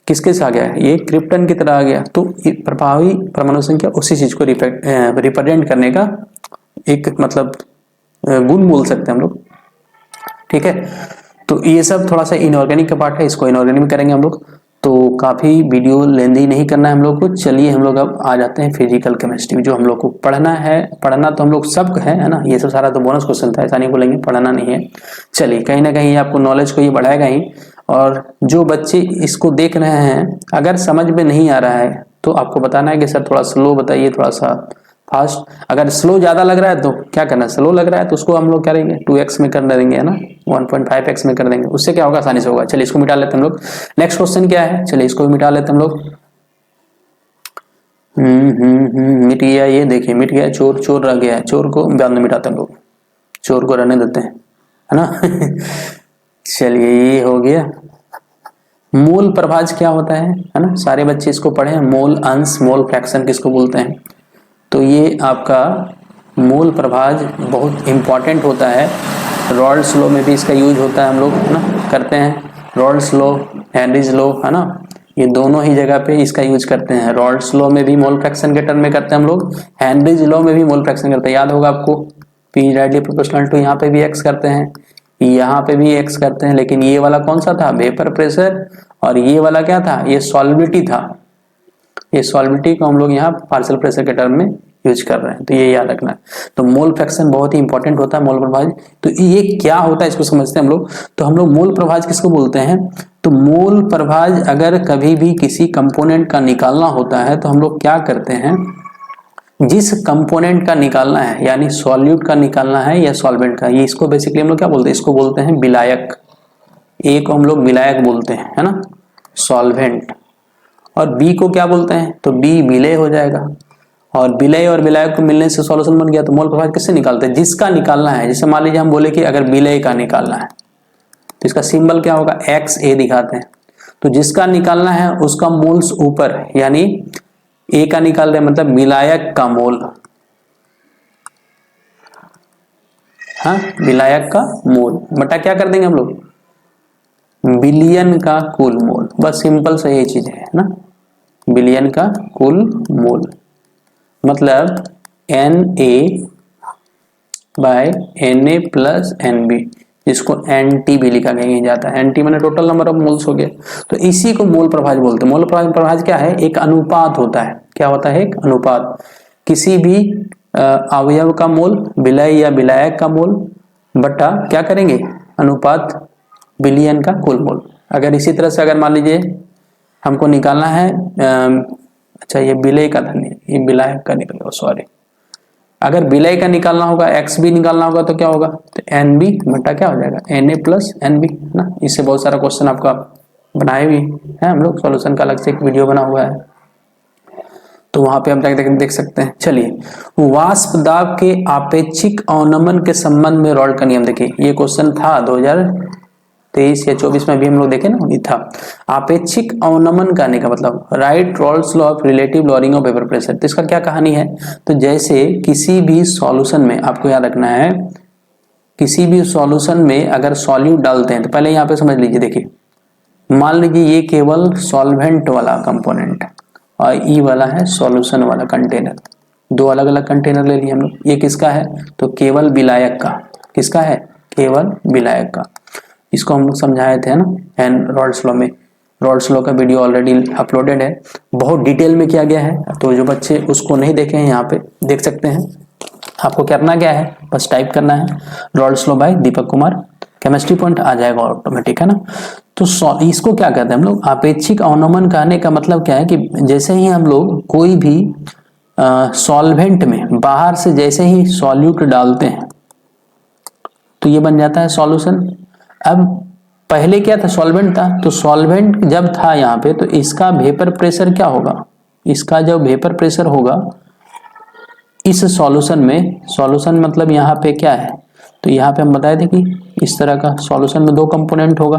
किसके से आ गया, ये क्रिप्टन की तरह आ गया। तो प्रभावी परमाणु संख्या उसी चीज को रिप्रेजेंट करने का एक मतलब गुण बोल सकते हैं हम लोग, ठीक है। तो ये सब थोड़ा सा इनऑर्गेनिक का पार्ट है, इसको इनऑर्गेनिक में करेंगे हम लोग। तो काफी वीडियो लेंदी नहीं करना है हम लोग को। चलिए हम लोग अब आ जाते हैं फिजिकल केमिस्ट्री में, जो हम लोग को पढ़ना है। पढ़ना तो हम लोग सब है ना, ये सब सारा तो बोनस क्वेश्चन था, ऐसा नहीं बोलेंगे पढ़ना नहीं है। चलिए कहीं ना कहीं आपको नॉलेज को ये बढ़ाएगा ही। और जो बच्चे इसको देख रहे हैं, अगर समझ में नहीं आ रहा है तो आपको बताना है कि सर थोड़ा स्लो बताइए, थोड़ा सा फास्ट। अगर स्लो ज्यादा लग रहा है तो क्या करना है, स्लो लग रहा है तो उसको हम लोग करेंगे 2x में कर देंगे, है ना, 1.5x में कर देंगे, उससे क्या होगा, आसानी से होगा। चलिए इसको मिटा लेते हैं हम लोग। नेक्स्ट क्वेश्चन क्या है, चलिए इसको भी मिटा लेते हैं हम लोग। मिट गया, ये देखिए मिट गया, चोर चोर रह गया है, चोर को बाद में मिटाते हैं हम लोग, चोर को रहने देते हैं, है ना। चलिए ये हो गया। मोल प्रभाज क्या होता है ना, सारे बच्चे इसको पढ़े हैं। मोल अंश, मोल फ्रैक्शन किसको बोलते हैं। तो ये आपका मोल प्रभाज बहुत इंपॉर्टेंट होता है। रॉल्स लॉ में भी इसका यूज होता है, हम लोग है ना करते हैं। रॉल्स लॉ, हेनरीज लॉ, है ना, ये दोनों ही जगह पे इसका यूज करते हैं। रॉल्स लॉ में भी मोल फ्रैक्शन के टर्म में करते हैं हम लोग, हेनरीज लॉ में भी मोल फ्रैक्शन करते हैं। याद होगा आपको, P डायरेक्टली प्रोपोर्शनल टू, यहाँ पे भी x करते हैं, यहाँ पे भी x करते हैं। लेकिन ये वाला कौन सा था, वेपर प्रेशर, और ये वाला क्या था, ये सॉल्बिलिटी था। ये सॉल्बिलिटी को हम लोग यहाँ पार्शियल प्रेशर के टर्म में यूज कर रहे हैं, तो ये याद रखना है। तो मोल फ्रैक्शन बहुत ही इंपॉर्टेंट होता है, मोल प्रभाज। तो ये क्या होता है इसको समझते हैं हम लोग। तो हम लोग मोल प्रभाज किसको बोलते हैं, तो मोल प्रभाज अगर कभी भी किसी कंपोनेंट का निकालना होता है तो हम लोग क्या करते हैं, जिस कंपोनेंट का निकालना है, यानी सॉल्यूट का निकालना है या सॉल्वेंट का, ये इसको बेसिकली हम लोग क्या बोलते हैं, इसको बोलते हैं विलायक। ए को हम लोग विलायक बोलते हैं, है ना, सॉल्वेंट। और बी को क्या बोलते हैं, तो बी विलय हो जाएगा। और विलय और विलायक को मिलने से सॉल्यूशन बन गया। तो मोल प्रभाज किससे निकालते हैं, जिसका निकालना है। जैसे मान लीजिए हम बोले कि अगर विलय का निकालना है तो इसका सिंबल क्या होगा, XA दिखाते हैं। तो जिसका निकालना है उसका मोल्स ऊपर, यानी ए का निकाल रहे मतलब विलायक का मोल, हाँ विलायक का मोल बटा क्या कर देंगे हम लोग, बिलियन का कुल मोल। बस सिंपल से यही चीज है ना, बिलियन का कुल मोल मतलब Na by Na plus Nb, जिसको Nt भी लिखा गया जाता है। Nt माने टोटल नंबर ऑफ मोल्स हो गया। तो इसी को मोल प्रभाज बोलते हैं। मोल प्रभाज क्या है, एक अनुपात होता है। क्या होता है, एक अनुपात। किसी भी अवयव का मोल, विलय या विलायक का मोल बटा क्या करेंगे, अनुपात बिलियन का कुल मोल। अगर इसी तरह से अगर मान लीजिए हमको निकालना है, अच्छा ये विलय का था नहीं, ये विलायक का निकल गया, सॉरी। अगर विलय का निकालना होगा, एक्स भी निकालना होगा तो क्या होगा, तो एन बी बटा क्या हो जाएगा, Na प्लस एन बी ना। इससे बहुत सारा क्वेश्चन आपका बनाए भी है हम लोग, सॉल्यूशन का अलग से एक वीडियो बना हुआ है, तो वहां पे हम देख सकते हैं। चलिए, वाष्प दाब के आपेक्षिक अवनमन के संबंध में रॉल्ट का नियम देखिए। ये क्वेश्चन था 2023 या 24 में भी हम लोग देखे ना, ये था। आपेक्षिक अवनमन करने का मतलब right Rawls law of relative lowering of vapour pressure. तो इसका क्या कहानी है, तो जैसे किसी भी सॉल्यूशन में आपको याद रखना है, किसी भी सॉल्यूशन में अगर सॉल्यूट डालते हैं तो पहले यहाँ पे समझ लीजिए। देखिए मान लीजिए ये केवल सॉल्वेंट वाला कंपोनेंट और ई वाला है सॉल्यूशन वाला कंटेनर, दो अलग अलग कंटेनर ले लिए हम लोग। ये किसका है, तो केवल विलायक का। किसका है, केवल विलायक का। इसको हम लोग समझाए थे ना एंड रॉल्स लॉ में। रॉल्स लॉ का वीडियो ऑलरेडी अपलोडेड है, बहुत डिटेल में किया गया है। तो जो बच्चे उसको नहीं देखे हैं यहाँ पे देख सकते हैं। आपको करना क्या है, बस टाइप करना है Raoult's law by Deepak Kumar, chemistry point आ जाएगा ऑटोमेटिक, है ना। तो इसको क्या कहते हैं हम लोग, आपेक्षिक अवनमन कहने का मतलब क्या है कि जैसे ही हम लोग कोई भी सॉल्वेंट में बाहर से जैसे ही सॉल्यूट डालते हैं तो ये बन जाता है सॉल्यूशन। अब पहले क्या था, सॉल्वेंट था, तो सॉल्वेंट जब था यहाँ पे तो इसका वेपर प्रेशर क्या होगा, इसका जो वेपर प्रेशर होगा इस सॉल्यूशन में, सॉल्यूशन मतलब यहाँ पे क्या है, तो यहाँ पे हम बताए थे कि इस तरह का सॉल्यूशन में दो कंपोनेंट होगा,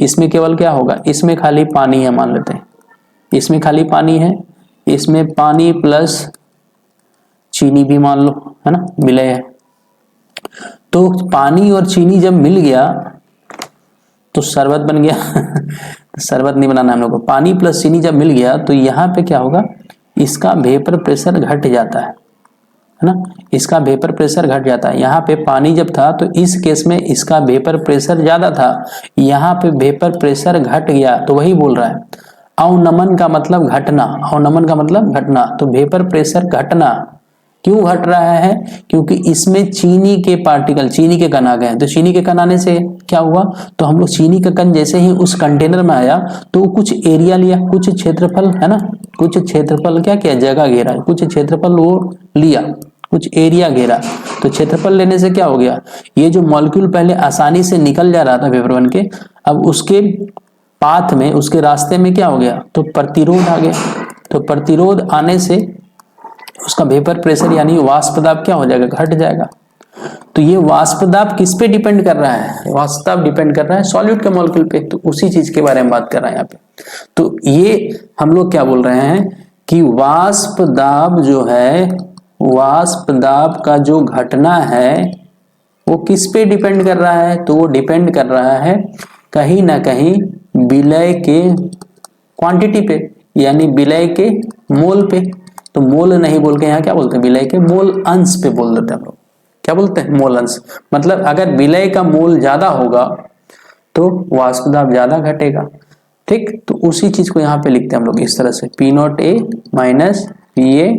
इसमें केवल क्या होगा, इसमें खाली पानी है, मान लेते हैं इसमें खाली पानी है, इसमें पानी प्लस चीनी भी मान लो, है ना, विलय है। तो पानी और चीनी जब मिल गया तो शरबत बन गया शरबत नहीं बनाना हम लोग को, पानी प्लस चीनी जब मिल गया तो यहाँ पे क्या होगा, इसका वेपर प्रेशर घट जाता है ना, इसका वेपर प्रेशर घट जाता है। यहाँ पे पानी जब था तो इस केस में इसका वेपर प्रेशर ज्यादा था, यहाँ पे वेपर प्रेशर घट गया, तो वही बोल रहा है अवनमन का मतलब घटना, अवनमन का मतलब घटना, तो वेपर प्रेशर घटना। क्यों घट रहा है, क्योंकि इसमें चीनी के पार्टिकल, चीनी के कण आ गए, तो चीनी के कण आने से क्या हुआ, तो हम लोग चीनी का कण जैसे ही उस कंटेनर में आया तो कुछ एरिया लिया, कुछ क्षेत्रफल, है ना, कुछ क्षेत्रफल क्या किया, जगह घेरा, कुछ क्षेत्रफल वो लिया, कुछ एरिया घेरा। तो क्षेत्रफल लेने से क्या हो गया, ये जो मॉलिक्यूल पहले आसानी से निकल जा रहा था वेपर बन के, अब उसके पाथ में, उसके रास्ते में क्या हो गया, तो प्रतिरोध आ गया। तो प्रतिरोध आने से उसका वेपर प्रेशर यानी वाष्प दाब क्या हो जाएगा, घट जाएगा। तो ये वाष्प दाब किस पे डिपेंड कर रहा है, वाष्प दाब डिपेंड कर रहा है सॉल्यूट के मॉलिक्यूल पे, तो उसी चीज के बारे में बात कर रहे हैं यहाँ पे। तो ये हम लोग क्या बोल रहे हैं कि वाष्प दाब जो है, वाष्प दाब का जो घटना है वो किस पे डिपेंड कर रहा है, तो वो डिपेंड कर रहा है कहीं ना कहीं विलय के क्वांटिटी पे, यानी विलय के मोल पे। तो मोल नहीं बोल के यहाँ क्या बोलते हैं, विलय के मोल अंश पे बोल देते हैं हम लोग, क्या बोलते हैं, मोल अंश। मतलब अगर विलय का मोल ज्यादा होगा तो वाष्प दाब ज्यादा घटेगा, ठीक। तो उसी चीज को यहाँ पे लिखते हैं हम लोग इस तरह से, P naught A minus P A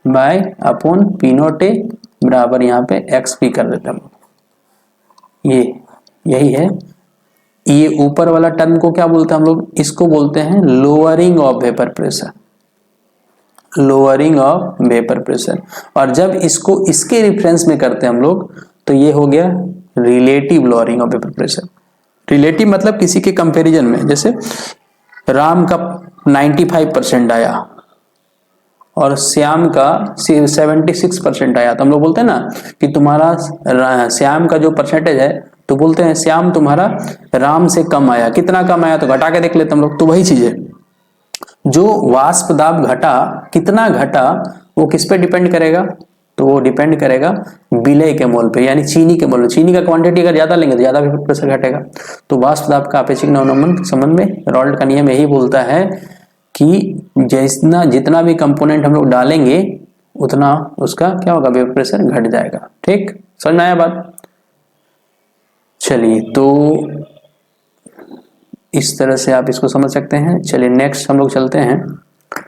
by upon P naught A बराबर यहाँ पे एक्स पी कर देते हैं हम लोग। ये यही है। ये ऊपर वाला टर्म को क्या बोलते हैं हम लोग, इसको बोलते हैं lowering of vapour pressure, lowering of vapour pressure. और जब इसको इसके रेफरेंस में करते हैं हम लोग तो ये हो गया relative lowering of vapour pressure. Relative मतलब किसी के कंपैरिजन में, जैसे राम का 95% आया और श्याम का 76% आया, तो हम लोग बोलते हैं ना कि तुम्हारा श्याम का जो परसेंटेज है, तो बोलते हैं श्याम तुम्हारा राम से कम आया, कितना कम आया, तो घटा के देख लेते हम लोग। तो वही चीज है, जो वाष्प दाब घटा, कितना घटा, वो किस पे डिपेंड करेगा, तो वो डिपेंड करेगा विलय के मोल पे, यानी चीनी के मोल। चीनी का क्वांटिटी अगर ज्यादा लेंगे तो ज्यादा वेपर प्रेशर घटेगा। तो वाष्प दाब का आपेक्षिक नवनमन संबंध में रॉल्ट का नियम यही बोलता है कि जितना भी कंपोनेंट हम लोग डालेंगे उतना उसका क्या होगा, वेपर प्रेशर घट जाएगा, ठीक। समझ में आया बात। चलिए, तो इस तरह से आप इसको समझ सकते हैं। चलिए नेक्स्ट हम लोग चलते हैं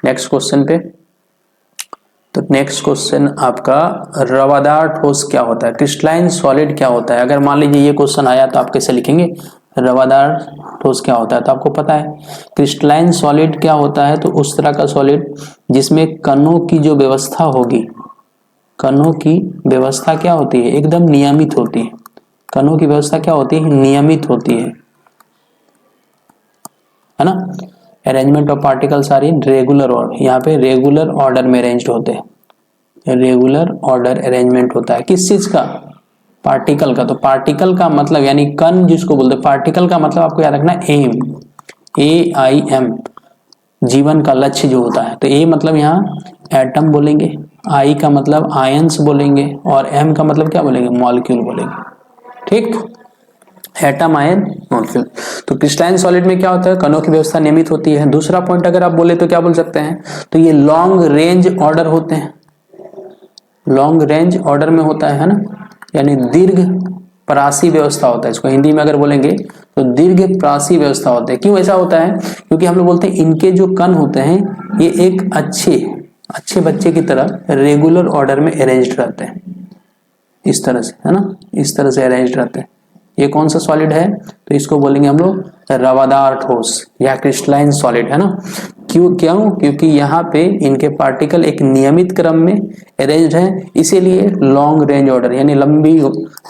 नेक्स्ट क्वेश्चन पे। तो नेक्स्ट क्वेश्चन आपका रवादार ठोस क्या होता है, क्रिस्टलाइन सॉलिड क्या होता है। अगर मान लीजिए ये क्वेश्चन आया तो आप कैसे लिखेंगे, रवादार ठोस क्या होता है, तो आपको पता है क्रिस्टलाइन सॉलिड क्या होता है, तो उस तरह का सॉलिड जिसमें कणों की जो व्यवस्था होगी, कणों की व्यवस्था क्या होती है, एकदम नियमित होती है। कणों की व्यवस्था क्या होती है, नियमित होती है ना। Arrangement of particles are in regular order, यहाँ पे रेगुलर ऑर्डर में अरेंज्ड होते हैं, रेगुलर ऑर्डर अरेंजमेंट होता है किस चीज का, पार्टिकल का। तो पार्टिकल का मतलब यानी कण जिसको बोलते हैं, पार्टिकल का मतलब आपको याद रखना एम, AIM, जीवन का लक्ष्य जो होता है। तो ए मतलब यहाँ एटम बोलेंगे, आई का मतलब आयंस बोलेंगे, और एम का मतलब क्या बोलेंगे, मॉलिक्यूल बोलेंगे, ठीक। Atom, ion, molecule. तो क्रिस्टलाइन सॉलिड में क्या होता है, कणों की व्यवस्था नियमित होती है। दूसरा पॉइंट अगर आप बोले तो क्या बोल सकते हैं, तो ये लॉन्ग रेंज ऑर्डर होते हैं, लॉन्ग रेंज ऑर्डर में होता है ना, यानी दीर्घ परासी व्यवस्था होता है। इसको हिंदी में अगर बोलेंगे तो दीर्घ परासी व्यवस्था होता है। क्यों ऐसा होता है, क्योंकि हम लोग बोलते हैं इनके जो कण होते हैं ये एक अच्छे बच्चे की तरह रेगुलर ऑर्डर में अरेंज्ड रहते हैं, इस तरह से, है ना, इस तरह से अरेंज्ड रहते हैं। ये कौन सा सॉलिड है, तो इसको बोलेंगे हम लोग रवादार ठोस या क्रिस्टलाइन सॉलिड, है ना। क्यों, क्योंकि यहाँ पे इनके पार्टिकल एक नियमित क्रम में अरेंज्ड हैं, इसीलिए लॉन्ग रेंज ऑर्डर, यानी लंबी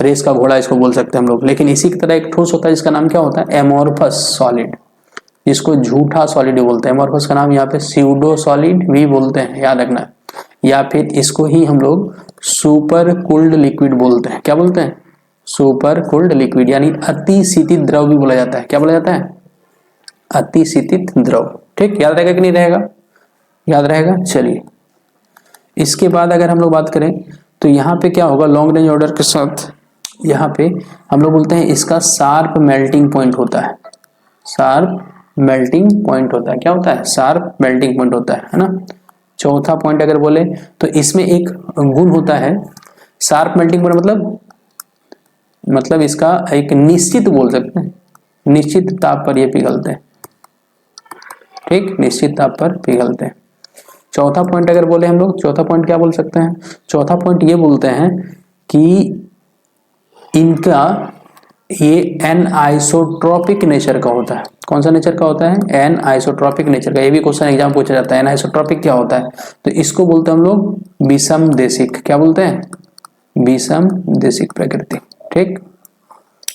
रेस का घोड़ा इसको बोल सकते हैं हम लोग। लेकिन इसी की तरह एक ठोस होता है जिसका नाम क्या होता है, एमोर्फस सॉलिड, जिसको झूठा सॉलिड बोलते हैं। एमोर्फस का नाम यहाँ पे स्यूडो सॉलिड भी बोलते हैं, याद रखना है। या फिर इसको ही हम लोग सुपर कूल्ड लिक्विड बोलते हैं। क्या बोलते हैं, सुपर कूल्ड लिक्विड, यानी अति शीतित द्रव भी बोला जाता है। क्या बोला जाता है, अतिशीतित द्रव। ठीक, याद रहेगा कि नहीं रहेगा? याद रहेगा। चलिए, इसके बाद अगर हम लोग बात करें तो यहाँ पे क्या होगा, लॉन्ग रेंज ऑर्डर के साथ यहाँ पे हम लोग बोलते हैं इसका शार्प मेल्टिंग पॉइंट होता है। शार्प मेल्टिंग पॉइंट होता है। क्या होता है? शार्प मेल्टिंग पॉइंट होता है ना। चौथा पॉइंट अगर बोले तो इसमें एक गुण होता है शार्प मेल्टिंग पॉइंट, मतलब इसका एक निश्चित बोल सकते हैं, निश्चित ताप पर ये पिघलते हैं। ठीक, निश्चित ताप पर पिघलते हैं। चौथा पॉइंट अगर बोले हम लोग, चौथा पॉइंट क्या बोल सकते हैं? चौथा पॉइंट ये बोलते हैं कि इनका ये एन आइसोट्रॉपिक नेचर का होता है। कौन सा नेचर का होता है? एन आइसोट्रॉपिक नेचर का। ये भी क्वेश्चन एग्जाम पूछा जाता है, एन आइसोट्रॉपिक क्या होता है? तो इसको बोलते हैं हम लोग विषम देशिक। क्या बोलते हैं? विषम देशिक प्रकृति। ठीक,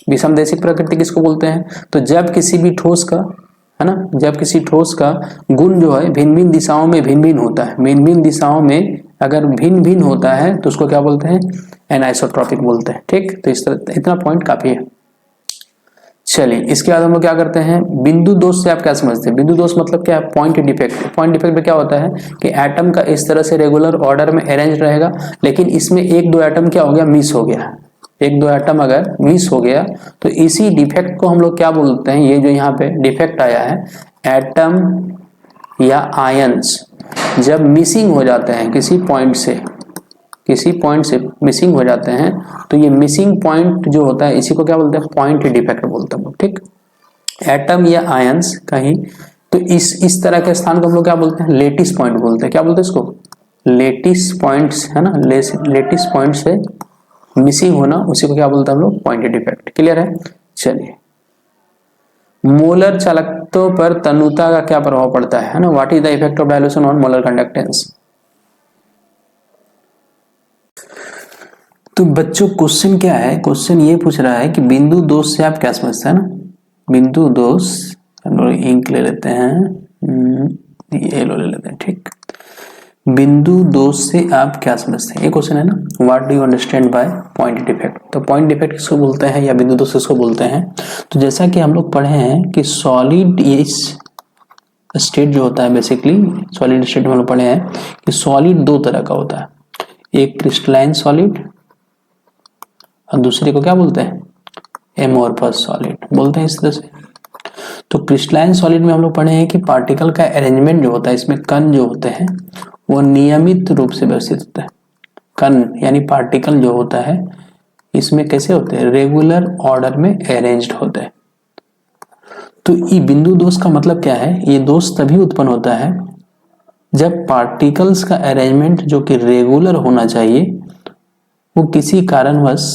विषम देशिक प्रकृति किसको बोलते हैं? तो जब किसी भी ठोस का, है ना, जब किसी ठोस का गुण जो है भिन्न भिन्न दिशाओं में भिन्न भिन्न होता है, भिन्न भिन्न दिशाओं में अगर भिन्न भिन्न होता है तो उसको क्या बोलते हैं? एनाइसोट्रॉपिक बोलते हैं। ठीक, तो इस तरह इतना पॉइंट काफी है। चलिए, इसके बाद हम लोग क्या करते हैं, बिंदु दोष से आप क्या समझते हैं? बिंदु दोष मतलब क्या है? Point defect. पॉइंट डिफेक्ट में क्या होता है कि एटम का इस तरह से रेगुलर ऑर्डर में अरेंज रहेगा, लेकिन इसमें एक दो एटम क्या हो गया? मिस हो गया। एक दो एटम अगर मिस हो गया तो इसी डिफेक्ट को हम लोग क्या बोलते हैं? ये जो यहाँ पे डिफेक्ट आया है, एटम या आयंस जब मिसिंग हो जाते हैं किसी पॉइंट से, किसी पॉइंट से मिसिंग हो जाते हैं, तो ये मिसिंग पॉइंट जो होता है इसी को क्या बोलते हैं? पॉइंट डिफेक्ट बोलते हैं। ठीक, एटम या आयंस कहीं, तो इस तरह के स्थान को हम लोग क्या बोलते हैं? लेटिस पॉइंट बोलते हैं। क्या बोलते हैं इसको? लेटिस पॉइंट्स, है ना, लेटिस पॉइंट से मिसिंग होना, उसी को क्या बोलते हैं हम लोग? Point defect. क्लियर है? चलिए, मोलर चालकत्व पर तनुता का क्या प्रभाव पड़ता है ना? What is the effect of dilution on molar conductance? तो बच्चों क्वेश्चन क्या है? क्वेश्चन ये पूछ रहा है कि बिंदु दोष से आप क्या समझते हैं ना। बिंदु दोष, हम लोग इंक ले लेते हैं, येलो ले लेते हैं। ठीक, बिंदु दोष से आप क्या समझते हैं, ये क्वेश्चन है ना। What do you understand by point defect? तो पॉइंट डिफेक्ट किसको बोलते हैं या बिंदु दोष किसको बोलते हैं? तो जैसा कि हम लोग पढ़े हैं कि सॉलिड इस स्टेट जो होता है, बेसिकली सॉलिड स्टेट में हम लोग पढ़े हैं कि सॉलिड दो तरह का होता है, एक क्रिस्टलाइन सॉलिड और दूसरे को क्या बोलते हैं? एमोर्फस सॉलिड बोलते हैं इस तरह से। तो क्रिस्टलाइन सॉलिड में हम लोग पढ़े हैं कि पार्टिकल का अरेंजमेंट जो होता है, इसमें कण जो होते हैं वो नियमित रूप से व्यवस्थित होता है। कण यानी पार्टिकल जो होता है इसमें कैसे होते हैं? रेगुलर ऑर्डर में अरेंज्ड होते हैं। तो ये बिंदु दोष का मतलब क्या है? ये दोष तभी उत्पन्न होता है जब पार्टिकल्स का अरेंजमेंट जो कि रेगुलर होना चाहिए वो किसी कारणवश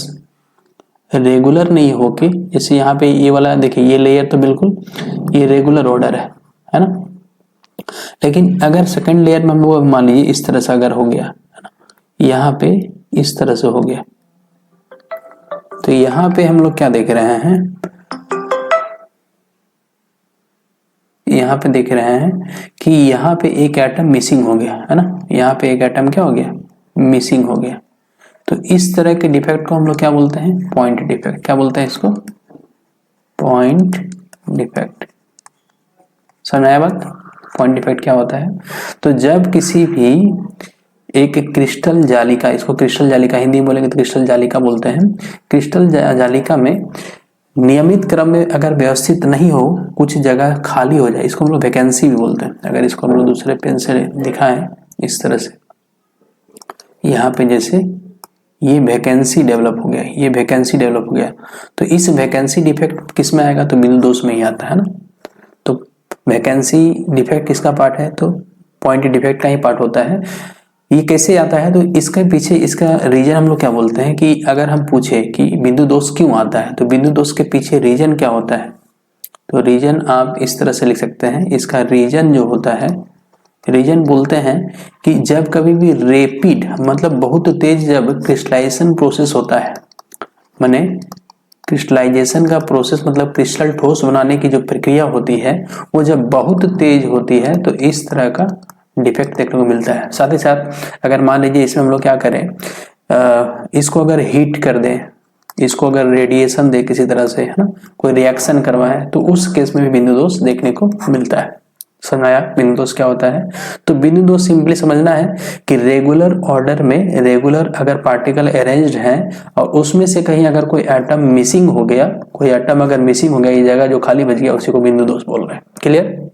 रेगुलर नहीं होके, जैसे यहाँ पे ये वाला देखिए, ये लेयर तो बिल्कुल ये रेगुलर ऑर्डर है ना, लेकिन अगर सेकंड लेयर में हम लोग मान लीजिए इस तरह से अगर हो गया, है ना, यहाँ पे इस तरह से हो गया, तो यहाँ पे हम लोग क्या देख रहे हैं? यहाँ पे देख रहे हैं कि यहाँ पे एक एटम मिसिंग हो गया, है ना, यहाँ पे एक एटम क्या हो गया? मिसिंग हो गया। तो इस तरह के डिफेक्ट को हम लोग क्या बोलते हैं? Point defect. क्या बोलते हैं इसको? Point defect. समझ आया बात? पॉइंट डिफेक्ट क्या होता है? तो जब किसी भी एक क्रिस्टल जालिका, इसको क्रिस्टल जालिका हिंदी में बोलेंगे तो क्रिस्टल जालिका बोलते हैं, क्रिस्टल जालिका में नियमित क्रम में अगर व्यवस्थित नहीं हो, कुछ जगह खाली हो जाए, इसको हम लोग वैकेंसी भी बोलते हैं। अगर इसको हम लोग दूसरे पेन से दिखाएं इस तरह से, यहाँ पे जैसे ये वैकेंसी डेवलप हो गया, ये वैकेंसी डेवलप हो गया, तो इस वैकेंसी डिफेक्ट किस में आएगा? तो बिंदु दोष में ही आता है ना। तो वैकेंसी डिफेक्ट किसका पार्ट है? तो पॉइंट डिफेक्ट का ही पार्ट होता है। ये कैसे आता है? तो इसके पीछे इसका रीजन हम लोग क्या बोलते हैं कि अगर हम पूछे कि बिंदु दोष क्यों आता है, तो बिंदु दोष के पीछे रीजन क्या होता है? तो रीजन आप इस तरह से लिख सकते हैं, इसका रीजन जो होता है, रीजन बोलते हैं कि जब कभी भी रेपिड मतलब बहुत तेज जब क्रिस्टलाइजेशन प्रोसेस होता है, माने क्रिस्टलाइजेशन का प्रोसेस मतलब क्रिस्टल ठोस बनाने की जो प्रक्रिया होती है वो जब बहुत तेज होती है तो इस तरह का डिफेक्ट देखने को मिलता है। साथ ही साथ अगर मान लीजिए इसमें हम लोग क्या करें, इसको अगर हीट कर दें, इसको अगर रेडिएशन दे किसी तरह से, है ना, कोई रिएक्शन करवाए, तो उस केस में भी बिंदु दोष देखने को मिलता है। समझाया बिंदु दोष क्या होता है? तो बिंदु दोष सिंपली समझना है कि रेगुलर ऑर्डर में रेगुलर अगर पार्टिकल अरेंज्ड हैं और उसमें से कहीं अगर कोई एटम मिसिंग हो गया, कोई एटम अगर मिसिंग हो गया, ये जगह जो खाली बच गया, उसी को बिंदु दोष बोल रहे हैं। क्लियर?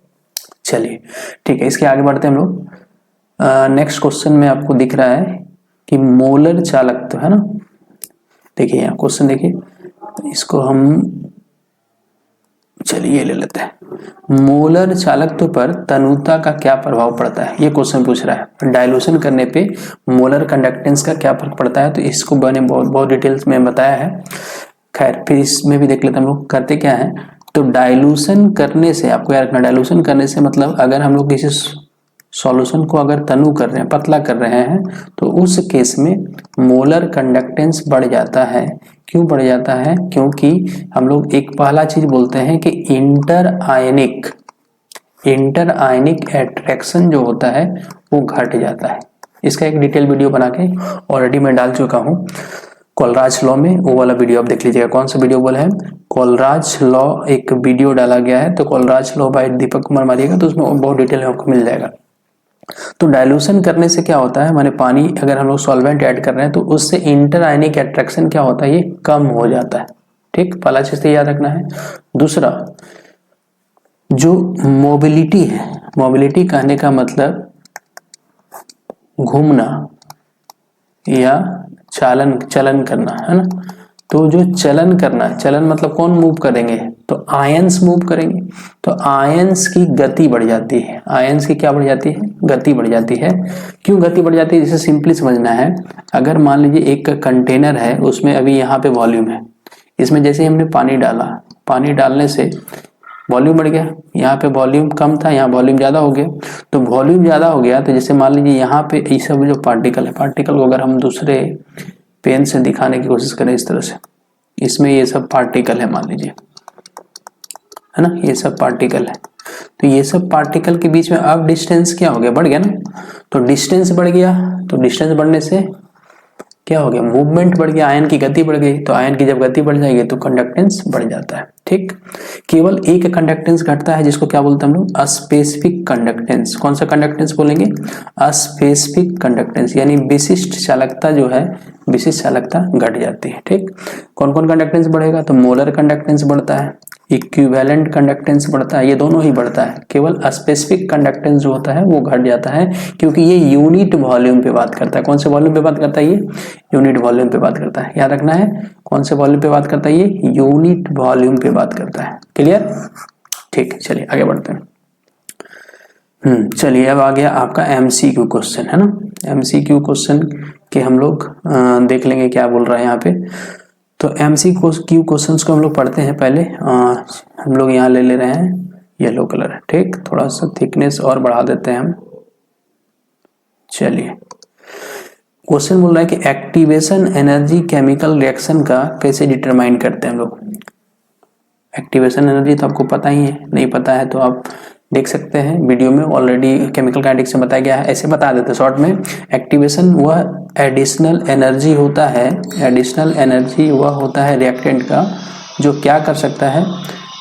चलिए ठीक है, इसके आगे बढ़ते हैं हम लोग। नेक्स्ट क्वेश्चन में आपको दिख रहा है कि मोलर चालकत्व, है ना, देखिए यहाँ क्वेश्चन देखिए, इसको हम चलिए ले लेते हैं। मोलर चालकत्व पर तनुता का क्या प्रभाव पड़ता है, ये क्वेश्चन पूछ रहा है। डाइल्यूशन करने पे मोलर कंडक्टेंस का क्या फर्क पड़ता है, तो इसको मैंने बहुत डिटेल्स में बताया है। खैर फिर इसमें भी देख लेते हैं हम लोग करते क्या है। तो डाइल्यूशन करने से आपको याद रखना, डाइल्यूशन करने से मतलब अगर हम लोग किसी सॉल्यूशन को अगर तनु कर रहे हैं, पतला कर रहे हैं, तो उस केस में मोलर कंडक्टेंस बढ़ जाता है। क्यों बढ़ जाता है? क्योंकि हम लोग एक पहला चीज बोलते हैं कि इंटर आयनिक एट्रैक्शन जो होता है वो घट जाता है। इसका एक डिटेल वीडियो बना के ऑलरेडी मैं डाल चुका हूँ कोलराज लॉ में, वो वाला वीडियो आप देख लीजिएगा। कौन सा वीडियो बोला है? कोलराज लॉ एक वीडियो डाला गया है, तो कोलराज लॉ बाय दीपक कुमार मारिएगा तो उसमें बहुत डिटेल में आपको मिल जाएगा। तो डाइल्यूशन करने से क्या होता है, माने पानी अगर हम लोग सॉल्वेंट ऐड कर रहे हैं तो उससे इंटर आयनिक अट्रैक्शन क्या होता है, ये कम हो जाता है। ठीक, पहला चीज तो याद रखना है। दूसरा, जो मोबिलिटी है, मोबिलिटी कहने का मतलब घूमना या चलन करना, है ना, तो जो चलन करना, चलन मतलब कौन मूव करेंगे, तो आयंस मूव करेंगे, तो आयंस की गति बढ़ जाती है। आयंस की क्या बढ़ जाती है? गति बढ़ जाती है। क्यों गति बढ़ जाती है, इसे सिंपली समझना है। अगर मान लीजिए एक कंटेनर है, उसमें अभी यहाँ पे वॉल्यूम है, इसमें जैसे ही हमने पानी डाला, पानी डालने से वॉल्यूम बढ़ गया, यहाँ पे वॉल्यूम कम था, यहाँ वॉल्यूम ज्यादा हो गया। तो वॉल्यूम ज्यादा हो गया तो जैसे मान लीजिए यहाँ पे ये सब जो पार्टिकल है, पार्टिकल को अगर हम दूसरे पेन से दिखाने की कोशिश करें इस तरह से, इसमें ये सब पार्टिकल है मान लीजिए, है ना, ये सब पार्टिकल है। तो ये सब पार्टिकल के बीच में अब डिस्टेंस क्या हो गया, बढ़ गया ना। तो डिस्टेंस बढ़ गया, तो डिस्टेंस बढ़ने से क्या हो गया, मूवमेंट बढ़ गया, आयन की गति बढ़ गई। तो आयन की जब गति बढ़ जाएगी तो कंडक्टेंस बढ़ जाता है। ठीक, केवल एक कंडक्टेंस घटता है जिसको क्या बोलते हैं हम लोग, अस्पेसिफिक कंडक्टेंस। कौन सा कंडक्टेंस बोलेंगे, अस्पेसिफिक कंडक्टेंस, यानी विशिष्ट चालकता जो है, विशिष्ट चालकता घट जाती है। ठीक, कौन कौन कंडक्टेंस बढ़ेगा, तो मोलर कंडक्टेंस बढ़ता है, इक्विवेलेंट कंडक्टेंस बढ़ता है, ये दोनों ही बढ़ता है। केवल स्पेसिफिक कंडक्टेंस जो होता है वो घट जाता है, क्योंकि ये यूनिट वॉल्यूम पे बात करता है। कौन से वॉल्यूम पे बात करता है, ये यूनिट वॉल्यूम पे बात करता है। याद रखना है, कौन से वॉल्यूम पे बात करता है, ये यूनिट वॉल्यूम पे बात करता है। क्लियर? ठीक, चलिए आगे बढ़ते हैं। चलिए अब आ गया आपका एमसीक्यू क्वेश्चन, है ना। एमसीक्यू क्वेश्चन के हम लोग देख लेंगे क्या बोल रहा है यहाँ पे। तो एमसीक्यू क्वेश्चंस को हम लोग पढ़ते हैं पहले। हम लोग यहाँ ले रहे हैं येलो कलर, ठीक, थोड़ा सा थिकनेस और बढ़ा देते हैं हम। चलिए, क्वेश्चन बोल रहा है कि एक्टिवेशन एनर्जी केमिकल रिएक्शन का कैसे डिटरमाइन करते हैं हम लोग। एक्टिवेशन एनर्जी तो आपको पता ही है, नहीं पता है तो आप देख सकते हैं वीडियो में, ऑलरेडी केमिकल काइनेटिक्स में बताया गया है। ऐसे बता देते हैं शॉर्ट में, एक्टिवेशन वह एडिशनल एनर्जी होता है, एडिशनल एनर्जी वह होता है रिएक्टेंट का जो क्या कर सकता है,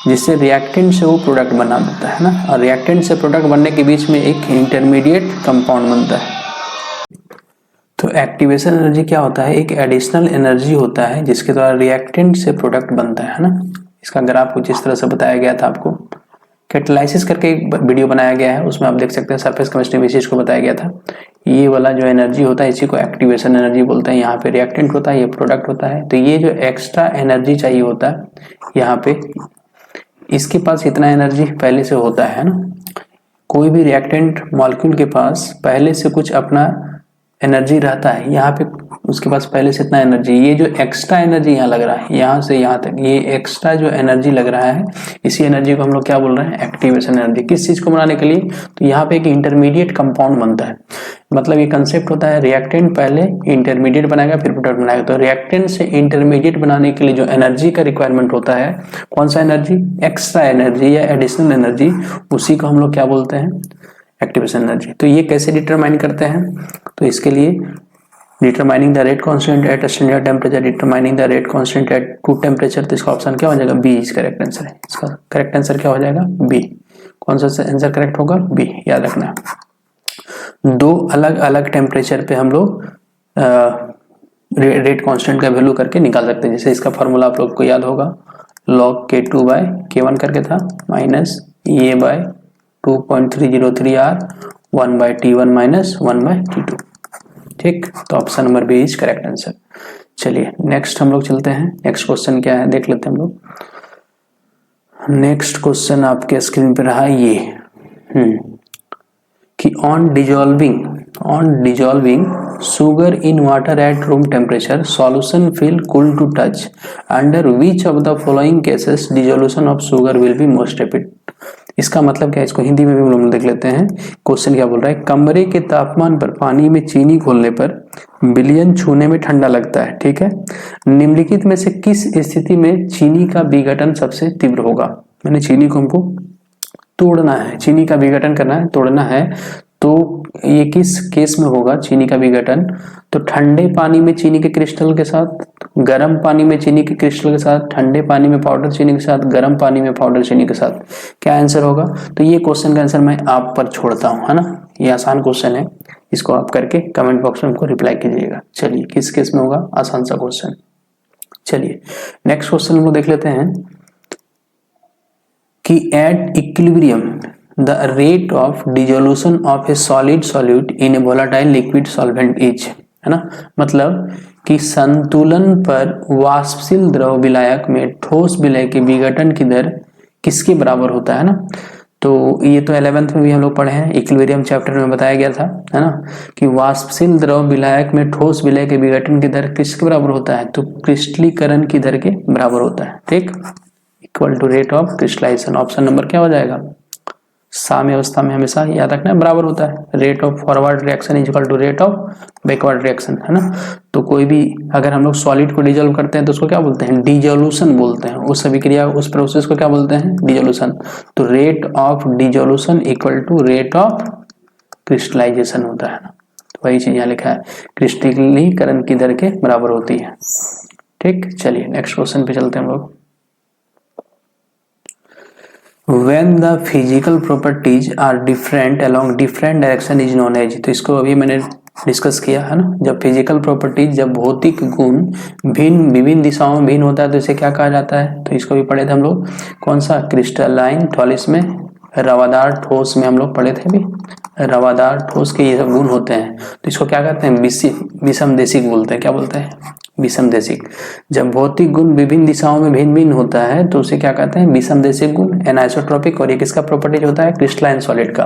जिससे रिएक्टेंट से वो प्रोडक्ट बना देता है ना, और रिएक्टेंट से प्रोडक्ट बनने के बीच में एक इंटरमीडिएट कंपाउंड बनता है। तो एक्टिवेशन एनर्जी क्या होता है, एक एडिशनल एनर्जी होता है जिसके द्वारा रिएक्टेंट से प्रोडक्ट बनता है ना। इसका ग्राफ कुछ इस तरह से बताया गया था आपको, कैटालाइसिस करके एक वीडियो बनाया गया है, उसमें आप देख सकते हैं सरफेस केमिस्ट्री में इस चीज को बताया गया था। ये वाला जो एनर्जी होता है इसी को एक्टिवेशन एनर्जी बोलते हैं। यहाँ पे रिएक्टेंट होता है, ये प्रोडक्ट होता है। तो ये जो एक्स्ट्रा एनर्जी चाहिए होता है यहाँ पे, इसके पास इतना एनर्जी पहले से होता है ना। कोई भी रिएक्टेंट मॉलिक्यूल के पास पहले से कुछ अपना एनर्जी रहता है, यहाँ पे उसके पास पहले से इतना एनर्जी। ये जो एक्स्ट्रा एनर्जी यहाँ लग रहा है, यहाँ से यहाँ तक ये एक्स्ट्रा जो एनर्जी लग रहा है, इसी एनर्जी को हम लोग क्या बोल रहे हैं, एक्टिवेशन एनर्जी। किस चीज को बनाने के लिए, तो यहाँ पे एक इंटरमीडिएट कंपाउंड बनता है। मतलब ये कंसेप्ट होता है, रिएक्टेंट पहले इंटरमीडिएट बनाएगा फिर प्रोडक्ट बनाएगा। तो रिएक्टेंट से इंटरमीडिएट बनाने के लिए जो एनर्जी का रिक्वायरमेंट होता है, कौन सा एनर्जी, एक्स्ट्रा एनर्जी या एडिशनल एनर्जी, उसी को हम लोग क्या बोलते हैं, एक्टिवेशन एनर्जी। तो ये कैसे डिटरमाइन करते हैं, तो इसके लिए determining the rate constant at standard temperature, determining the rate constant at two temperature, तो इसका ऑप्शन क्या हो जाएगा? बी इज करेक्ट आंसर है। इसका करेक्ट आंसर क्या हो जाएगा? बी। कौन सा आंसर करेक्ट होगा? बी, याद रखना। दो अलग अलग टेम्परेचर पे हम लोग रेट कांस्टेंट का वैल्यू करके निकाल सकते हैं। जैसे इसका फॉर्मूला आप लोग को याद होगा, log K2 बाय K1 करके था, माइनस ये by 2.303 R 1 by T1 minus 1 by T2। ठीक, तो option number B is correct answer. चलिए नेक्स्ट हम लोग चलते हैं। नेक्स्ट क्वेश्चन क्या है देख लेते हैं हम लोग। नेक्स्ट क्वेश्चन आपके स्क्रीन पे रहा ये कि on dissolving sugar in water at room temperature solution feel cool to touch, under which of the following cases dissolution of sugar will be most rapid। इसका मतलब क्या है, इसको हिंदी में भी हम लोग देख लेते हैं। क्वेश्चन क्या बोल रहा है, कमरे के तापमान पर पानी में चीनी घोलने पर विलयन छूने में ठंडा लगता है, ठीक है। निम्नलिखित में से किस स्थिति में चीनी का विघटन सबसे तीव्र होगा? मैंने चीनी को हमको तोड़ना है, चीनी का विघटन करना है, तोड़ना है, तो ये किस केस में होगा चीनी का विघटन? तो ठंडे पानी में चीनी के क्रिस्टल के साथ, गर्म पानी में चीनी के क्रिस्टल के साथ, ठंडे पानी में पाउडर चीनी के साथ, गर्म पानी में पाउडर चीनी के साथ। क्या आंसर होगा? तो ये क्वेश्चन का आंसर मैं आप पर छोड़ता हूं, है ना। ये आसान क्वेश्चन है, इसको आप करके कमेंट बॉक्स में हमको रिप्लाई कीजिएगा। चलिए किस केस में होगा? आसान सा क्वेश्चन। चलिए नेक्स्ट क्वेश्चन हम देख लेते हैं कि at equilibrium the rate of dissolution of A solid solute in A volatile liquid solvent is, है ना। मतलब कि संतुलन पर वाष्पशील द्रव विलायक में ठोस विलय के विघटन की दर किसके बराबर होता है ना। तो ये तो 11th में भी हम लोग पढ़े हैं, इक्विलिब्रियम चैप्टर में बताया गया था, है ना, कि वाष्पशील द्रव विलायक में ठोस विलय के विघटन की दर किसके बराबर होता है? तो क्रिस्टलीकरण की दर के बराबर होता है, ठीक, equal to rate of crystallization. Option number क्या हो जाएगा? साम्य अवस्था में हमेशा याद रखना है बराबर होता है, rate of forward reaction is equal to rate of backward reaction, है ना। तो कोई भी अगर हम लोग सॉलिड को डिजोल्व करते हैं तो उसको क्या बोलते हैं? डिजोल्यूशन बोलते हैं। उस अभिक्रिया, उस प्रोसेस को क्या बोलते हैं? डिजोल्यूशन। तो rate of dissolution equal to rate of crystallization होता है ना। तो वही चीज यहाँ लिखा है, क्रिस्टलीकरण की दर के बराबर होती है, ठीक। चलिए नेक्स्ट क्वेश्चन पे चलते हैं हम लोग। When the physical properties are different along different direction is known as, तो इसको अभी मैंने डिस्कस किया है ना। जब फिजिकल प्रॉपर्टीज, जब भौतिक गुण भिन्न विभिन्न दिशाओं में भिन्न होता है तो इसे क्या कहा जाता है? तो इसको भी पढ़े थे हम लोग, कौन सा? क्रिस्टलाइन ठोस में, रवादार ठोस में हम लोग पढ़े थे भी, रवादार ठोस के ये सब गुण होते हैं। तो इसको क्या कहते हैं? विषमदेशिक बोलते हैं। क्या बोलते हैं? विषमदेशिक। जब भौतिक गुण विभिन्न दिशाओं में भिन्न भिन्न होता है तो उसे क्या कहते हैं? विषमदेशिक गुण, एनाइसोट्रोपिक। और ये किसका प्रॉपर्टीज होता है? क्रिस्टलाइन सॉलिड का।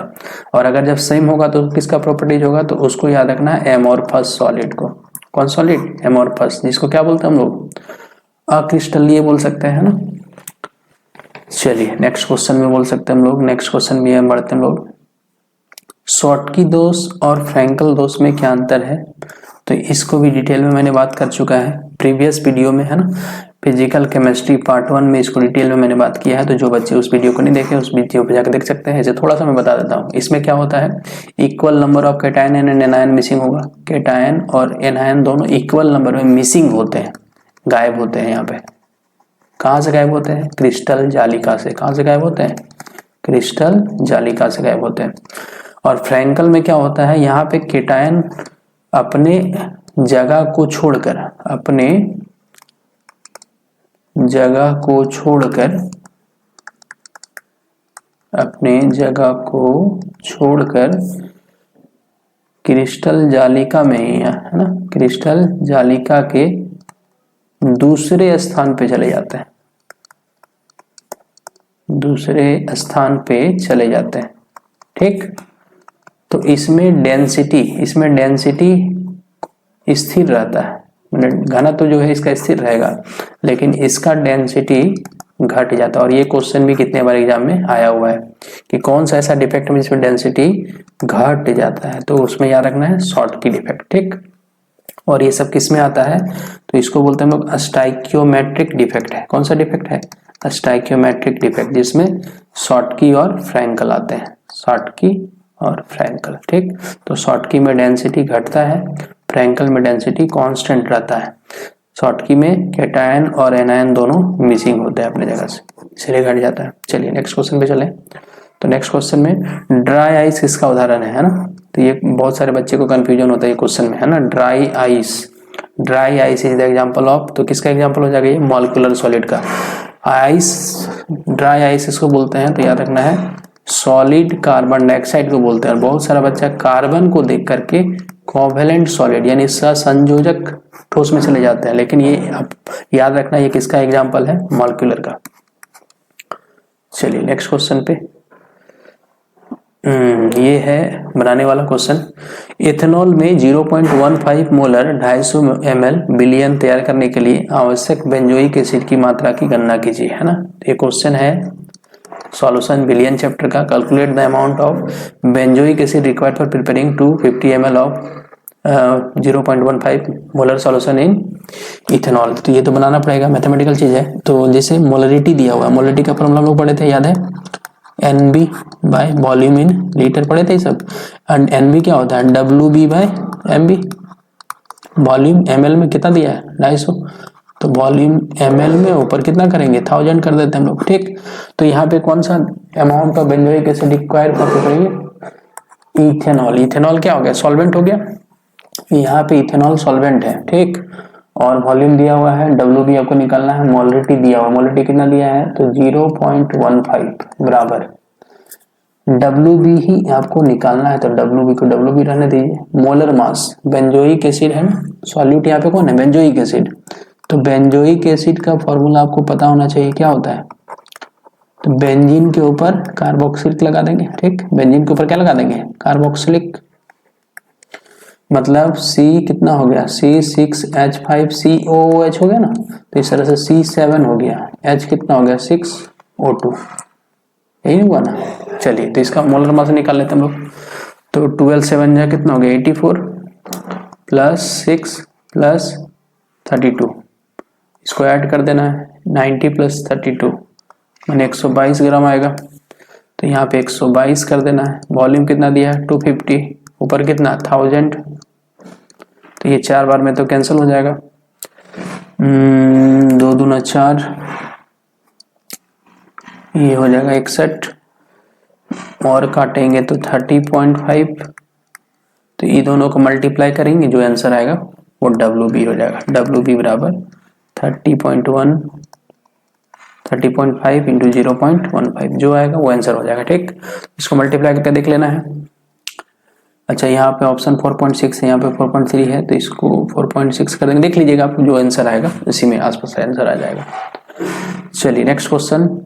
और अगर जब सेम होगा तो किसका प्रॉपर्टीज होगा? तो उसको याद रखना है, एमोर्फस सॉलिड को। कौन सॉलिड? एमोर्फस, जिसको क्या बोलते हैं हम लोग? अक्रिस्टलीय बोल सकते हैं ना। चलिए नेक्स्ट क्वेश्चन में बोल सकते हैं हम लोग। नेक्स्ट क्वेश्चन भी हम बढ़ते हैं हम लोग। शॉटकी दोष और फ्रैंकल दोष में क्या अंतर है? तो इसको भी डिटेल में मैंने बात कर चुका है प्रीवियस वीडियो में, है ना। फिजिकल केमिस्ट्री पार्ट 1 में इसको डिटेल में मैंने बात किया है। तो जो बच्चे उस वीडियो को नहीं देखे उस वीडियो पे जाकर देख सकते हैं। इसे थोड़ा सा मैं बता देता हूँ। इसमें क्या होता है, equal number of cation and anion missing होगा। कैटायन और एनायन दोनों इक्वल नंबर में मिसिंग होते हैं, गायब होते हैं। यहाँ पे कहाँ से गायब होते हैं? क्रिस्टल जालिका से। कहाँ से गायब होते हैं? क्रिस्टल जालिका से गायब होते हैं। और फ्रैंकल में क्या होता है, यहाँ पे कैटायन अपने जगह को छोड़कर, अपने जगह को छोड़कर, अपने जगह को छोड़कर क्रिस्टल जालिका में ही है ना, क्रिस्टल जालिका के दूसरे स्थान पे चले जाते हैं, दूसरे स्थान पे चले जाते हैं, ठीक। तो इसमें डेंसिटी स्थिर रहता है, मतलब घनत्व तो जो है इसका स्थिर रहेगा, लेकिन इसका डेंसिटी घट जाता है। और ये क्वेश्चन भी कितने बार एग्जाम में आया हुआ है कि कौन सा ऐसा डिफेक्ट में जिसमें डेंसिटी घट जाता है, तो उसमें याद रखना है शॉटकी डिफेक्ट, ठीक। और ये सब किस में आता है? तो इसको बोलते हैं हम लोग स्टाइकियोमेट्रिक डिफेक्ट है। कौन सा डिफेक्ट है? स्टाइकियोमेट्रिक डिफेक्ट, जिसमें शॉटकी और फ्रैंकल आते हैं, शॉटकी और फ्रैंकल, ठीक। तो शॉटकी में डेंसिटी घटता है, फ्रैंकल में डेंसिटी कांस्टेंट रहता है। शॉर्टकी में कैटायन और एनायन दोनों मिसिंग होते हैं अपने जगह से, इसलिए घट जाता है। चलिए नेक्स्ट क्वेश्चन पे चले। तो नेक्स्ट क्वेश्चन में ड्राई आइस किसका उदाहरण है ना। तो ये बहुत सारे बच्चे को कंफ्यूजन होता है ये क्वेश्चन में, है ना। Dry ice is the example of, तो किसका एग्जांपल हो जाएगा ये, मॉलिक्यूलर सॉलिड का। आइस, ड्राई आइस इसको बोलते हैं, तो याद रखना है सॉलिड कार्बन डाइऑक्साइड को बोलते हैं। और बहुत सारा बच्चा कार्बन को देख करके कोवेलेंट सॉलिड यानी सहसंयोजक ठोस में चले जाते हैं, लेकिन ये अब याद रखना ये किसका एग्जांपल है, मॉलिक्यूलर का। चलिए नेक्स्ट क्वेश्चन पे। ये है बनाने वाला क्वेश्चन। इथेनॉल में 0.15 मोलर 250 ml बिलियन तैयार करने के लिए आवश्यक बेंजोइक एसिड की मात्रा की गणना कीजिए, है ना। ये क्वेश्चन है सॉल्यूशन बिलियन चैप्टर का। Calculate the amount of benzoic acid required for preparing 250 ml of 0.15 molar solution in ethanol. तो ये तो बनाना पड़ेगा, मैथमेटिकल चीज है। तो जैसे मोलरिटी दिया हुआ है, मोलरिटी का फॉर्मूला हम लोग पढ़े थे, याद है, NB by volume in litre पढ़े थे सब। एंड NB क्या होता है, WB by MB। Volume ml में कितना दिया है, 250, तो वॉल्यूम ml में ऊपर कितना करेंगे, 1000 कर देते हैं हम लोग, ठीक। तो यहाँ पे कौन सा amount of benzoic acid required for करेंगे, इथेनॉल। इथेनॉल क्या हो गया, सॉल्वेंट हो गया। यहाँ पे इथेनॉल सॉल्वेंट है, ठीक। और वॉल्यूम दिया हुआ है, WB आपको निकालना है, मोलरिटी दिया हुआ, मोलरिटी कितना दिया है, तो 0.15 बराबर WB ही आपको निकालना है, तो WB को WB रहने दीजिए। मोलर मास, बेंजोइक एसिड है ना, सॉल्यूट यहाँ पे कौन है, बेंजोइक एसिड। तो बेंजोइक एसिड का फॉर्मूला आपको पता होना चाहिए, क्या होता है, तो बेंजीन के ऊपर कार्बोक्सिलिक लगा देंगे, ठीक। बेंजीन के ऊपर क्या लगा देंगे, कार्बोक्सिलिक। मतलब C कितना हो गया, C6H5COOH हो गया ना, तो इस तरह से C7 हो गया, H कितना हो गया 6O2, यही हुआ ना। चलिए तो इसका मोलर मास निकाल लेते हैं हम लोग। तो 12 7 जा कितना हो गया 84 प्लस 6 प्लस 32, इसको ऐड कर देना है, 90 प्लस 32 मैंने 122 ग्राम आएगा। तो यहाँ पे 122 कर देना है। वॉल्यूम कितना दिया है 250, ऊपर कितना 1000, तो ये 4 बार में तो कैंसिल हो जाएगा। 2 दूना 4, ये हो जाएगा 61, और काटेंगे तो 30.5, तो ये दोनों को मल्टीप्लाई करेंगे, जो आंसर आएगा वो WB हो जाएगा। WB बराबर 30.5 इंटू 0.15, जो आएगा वो आंसर हो जाएगा, ठीक। इसको मल्टीप्लाई करके देख लेना है। अच्छा यहाँ पे ऑप्शन 4.6 है, यहाँ पे 4.3 है, तो इसको 4.6 कर देंगे, देख लीजिएगा आपको जो आंसर आएगा इसी में आसपास आंसर आ जाएगा। चलिए नेक्स्ट क्वेश्चन।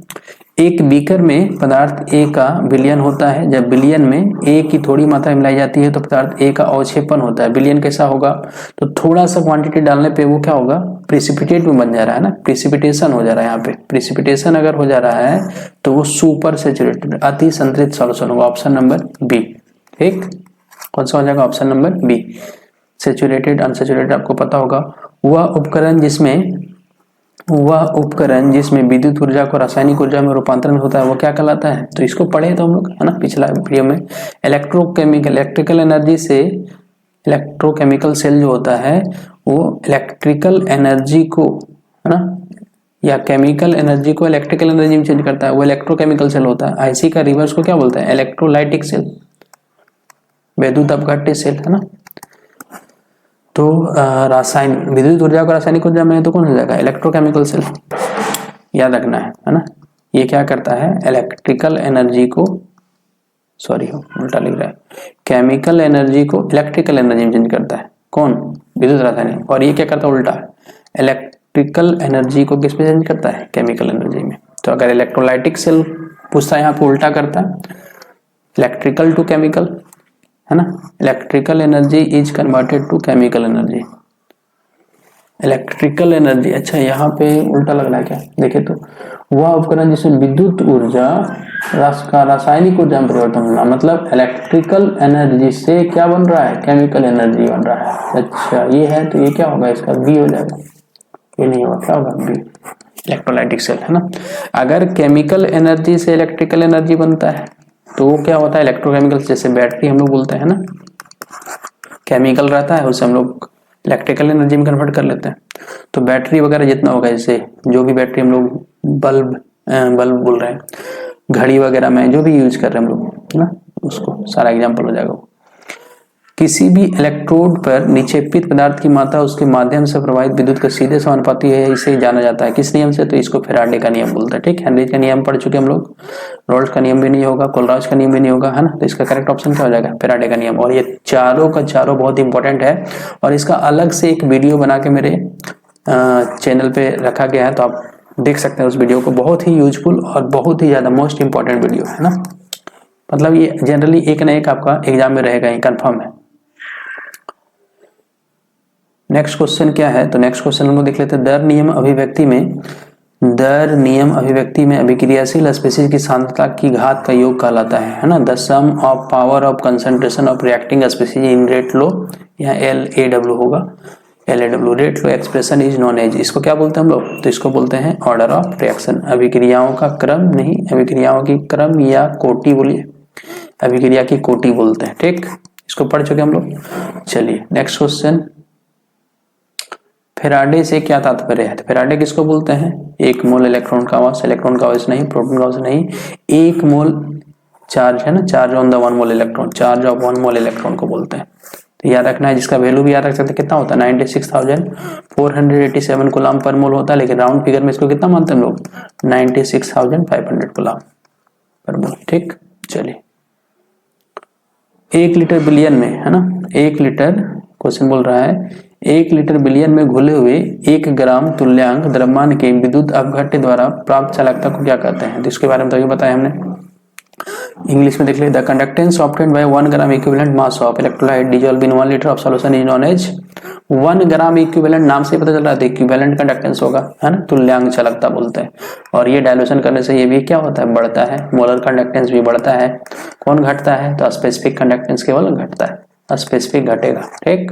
एक बीकर में पदार्थ A का विलयन होता है। जब विलयन में A की थोड़ी मात्रा मिलाई जाती है तो पदार्थ A का अवक्षेपण होता है। विलयन कैसा होगा, तो थोड़ा सा क्वांटिटी डालने पे वो क्या होगा, प्रिसिपिटेट में बन जा रहा है ना, प्रिसिपिटेशन हो जा रहा है। यहाँ पे प्रिसिपिटेशन अगर हो जा रहा है तो वो सुपर सैचुरेटेड अति संतृप्त सॉल्यूशन होगा, ऑप्शन नंबर बी, ठीक। कौन सा हो जाएगा, option number B. Saturated unsaturated आपको पता होगा। वह उपकरण जिसमें विद्युत ऊर्जा को रासायनिक ऊर्जा में रूपांतरण होता है वो क्या कहलाता है, तो इसको पढ़े तो हम लोग, है ना, पिछला वीडियो में। इलेक्ट्रिकल एनर्जी से, इलेक्ट्रोकेमिकल सेल जो होता है वो इलेक्ट्रिकल एनर्जी को, है ना, या केमिकल एनर्जी को इलेक्ट्रिकल एनर्जी में चेंज करता है, वो इलेक्ट्रोकेमिकल सेल होता है। IC का रिवर्स को क्या बोलते हैं, इलेक्ट्रोलाइटिक सेल, विद्युत अपघट्य सेल, है ना। तो रासायन विद्युत ऊर्जा को रासायनिक ऊर्जा में तो कौन हो जाएगा, इलेक्ट्रोकेमिकल सेल, याद रखना है ना। ये क्या करता है, इलेक्ट्रिकल एनर्जी को, सॉरी उल्टा लिख रहा है, केमिकल एनर्जी को इलेक्ट्रिकल एनर्जी में चेंज करता है, कौन, विद्युत रासायनिक। और ये क्या करता है, उल्टा, इलेक्ट्रिकल एनर्जी को किस में चेंज करता है, केमिकल एनर्जी में। तो अगर इलेक्ट्रोलाइटिक सेल पूछता है, यहाँ पे उल्टा करता है, इलेक्ट्रिकल टू केमिकल, है ना। Electrical energy is converted to chemical energy, electrical energy. अच्छा यहाँ पे उल्टा लग रहा है क्या, देखिए तो वह उपकरण जिसमें विद्युत ऊर्जा का रासायनिक ऊर्जा में परिवर्तन होना, मतलब इलेक्ट्रिकल एनर्जी से क्या बन रहा है, केमिकल एनर्जी बन रहा है। अच्छा ये है, तो ये क्या होगा, इसका बी हो जाएगा, ये नहीं होगा, क्या होगा बी, इलेक्ट्रोलाइटिक सेल, है ना। अगर केमिकल एनर्जी से इलेक्ट्रिकल एनर्जी बनता है तो वो क्या होता है, इलेक्ट्रोकेमिकल, जैसे बैटरी हम लोग बोलते हैं ना, केमिकल रहता है उसे हम लोग इलेक्ट्रिकल एनर्जी में कन्वर्ट कर लेते हैं। तो बैटरी वगैरह जितना होगा, जैसे जो भी बैटरी हम लोग बल्ब बोल रहे हैं, घड़ी वगैरह में जो भी यूज कर रहे हैं हम लोग, है ना, उसको सारा एग्जाम्पल हो जाएगा। किसी भी इलेक्ट्रोड पर निक्षेपित पदार्थ की मात्रा उसके माध्यम से प्रवाहित विद्युत का सीधे समानुपाती है, इसे जाना जाता है किस नियम से? तो इसको फैराडे का नियम बोलते हैं। ठीक, हेनरी का नियम पढ़ चुके हम लोग, रोल्स का नियम भी नहीं होगा, कोलराज का नियम भी नहीं होगा, है ना। तो इसका करेक्ट ऑप्शन क्या हो जाएगा? फैराडे का नियम। और ये चारों का चारों बहुत इंपॉर्टेंट है और इसका अलग से एक वीडियो बना के मेरे चैनल पे रखा गया है, तो आप देख सकते हैं उस वीडियो को। बहुत ही यूजफुल और बहुत ही ज्यादा मोस्ट इंपॉर्टेंट वीडियो है ना। मतलब ये जनरली एक ना एक आपका एग्जाम में रहेगा, ये कंफर्म है। नेक्स्ट क्वेश्चन क्या है? तो नेक्स्ट क्वेश्चन हम लोग देख लेते हैं। दर नियम अभिव्यक्ति में अभिक्रियाशील स्पीशीज की सांद्रता की घात का योग कहलाता है ना। The sum of power of concentration of reacting species in rate law, या LAW होगा, LAW rate law expression is known as. इसको क्या बोलते हैं हम लोग? तो इसको बोलते हैं ऑर्डर ऑफ रिएक्शन। अभिक्रियाओं का क्रम नहीं, अभिक्रियाओं की क्रम या कोटि बोलिए, अभिक्रिया की कोटि बोलते हैं। ठीक, इसको पढ़ चुके हम लोग। चलिए नेक्स्ट क्वेश्चन। फैराडे से क्या तात्पर्य है? तो फैराडे किसको बोलते हैं? एक मोल इलेक्ट्रॉन का मास, इलेक्ट्रॉन का मास नहीं, प्रोटॉन का मास नहीं, एक मोल चार्ज है ना, charge on the one mole electron, charge of one mole electron को बोलते हैं। तो याद रखना है, जिसका वैल्यू भी याद रख सकते हैं, कितना होता है? 96,487 कूलम पर मोल होता है, लेकिन राउंड फिगर में इसको कितना मानते हैं हम लोग? 96,500 कूलम पर मोल। ठीक, चलिए 1 लीटर बिलियन में, है ना, 1 लीटर, क्वेश्चन बोल रहा है 1 लीटर बिलियन में घुले हुए 1 ग्राम तुल्यांक द्रव्यमान के विद्युत अपघट्य द्वारा प्राप्त चालकता को क्या कहते हैं? तो इसके बारे में तो ये बताया हमने, इंग्लिश में देख लीजिए। The conductance obtained by 1 gram equivalent mass of electrolyte dissolve in 1 litre of solution is known as. 1 gram equivalent नाम से पता चल रहा है, इक्विवेलेंट कंडक्टेंस होगा, है ना, तुल्यांक चालकता बोलते हैं। और ये डायल्यूशन करने से ये भी क्या होता है? बढ़ता है, मोलर कंडक्टेंस भी बढ़ता है। कौन घटता है? तो स्पेसिफिक कंडक्टेंस केवल घटता है, स्पेसिफिक घटेगा। ठीक,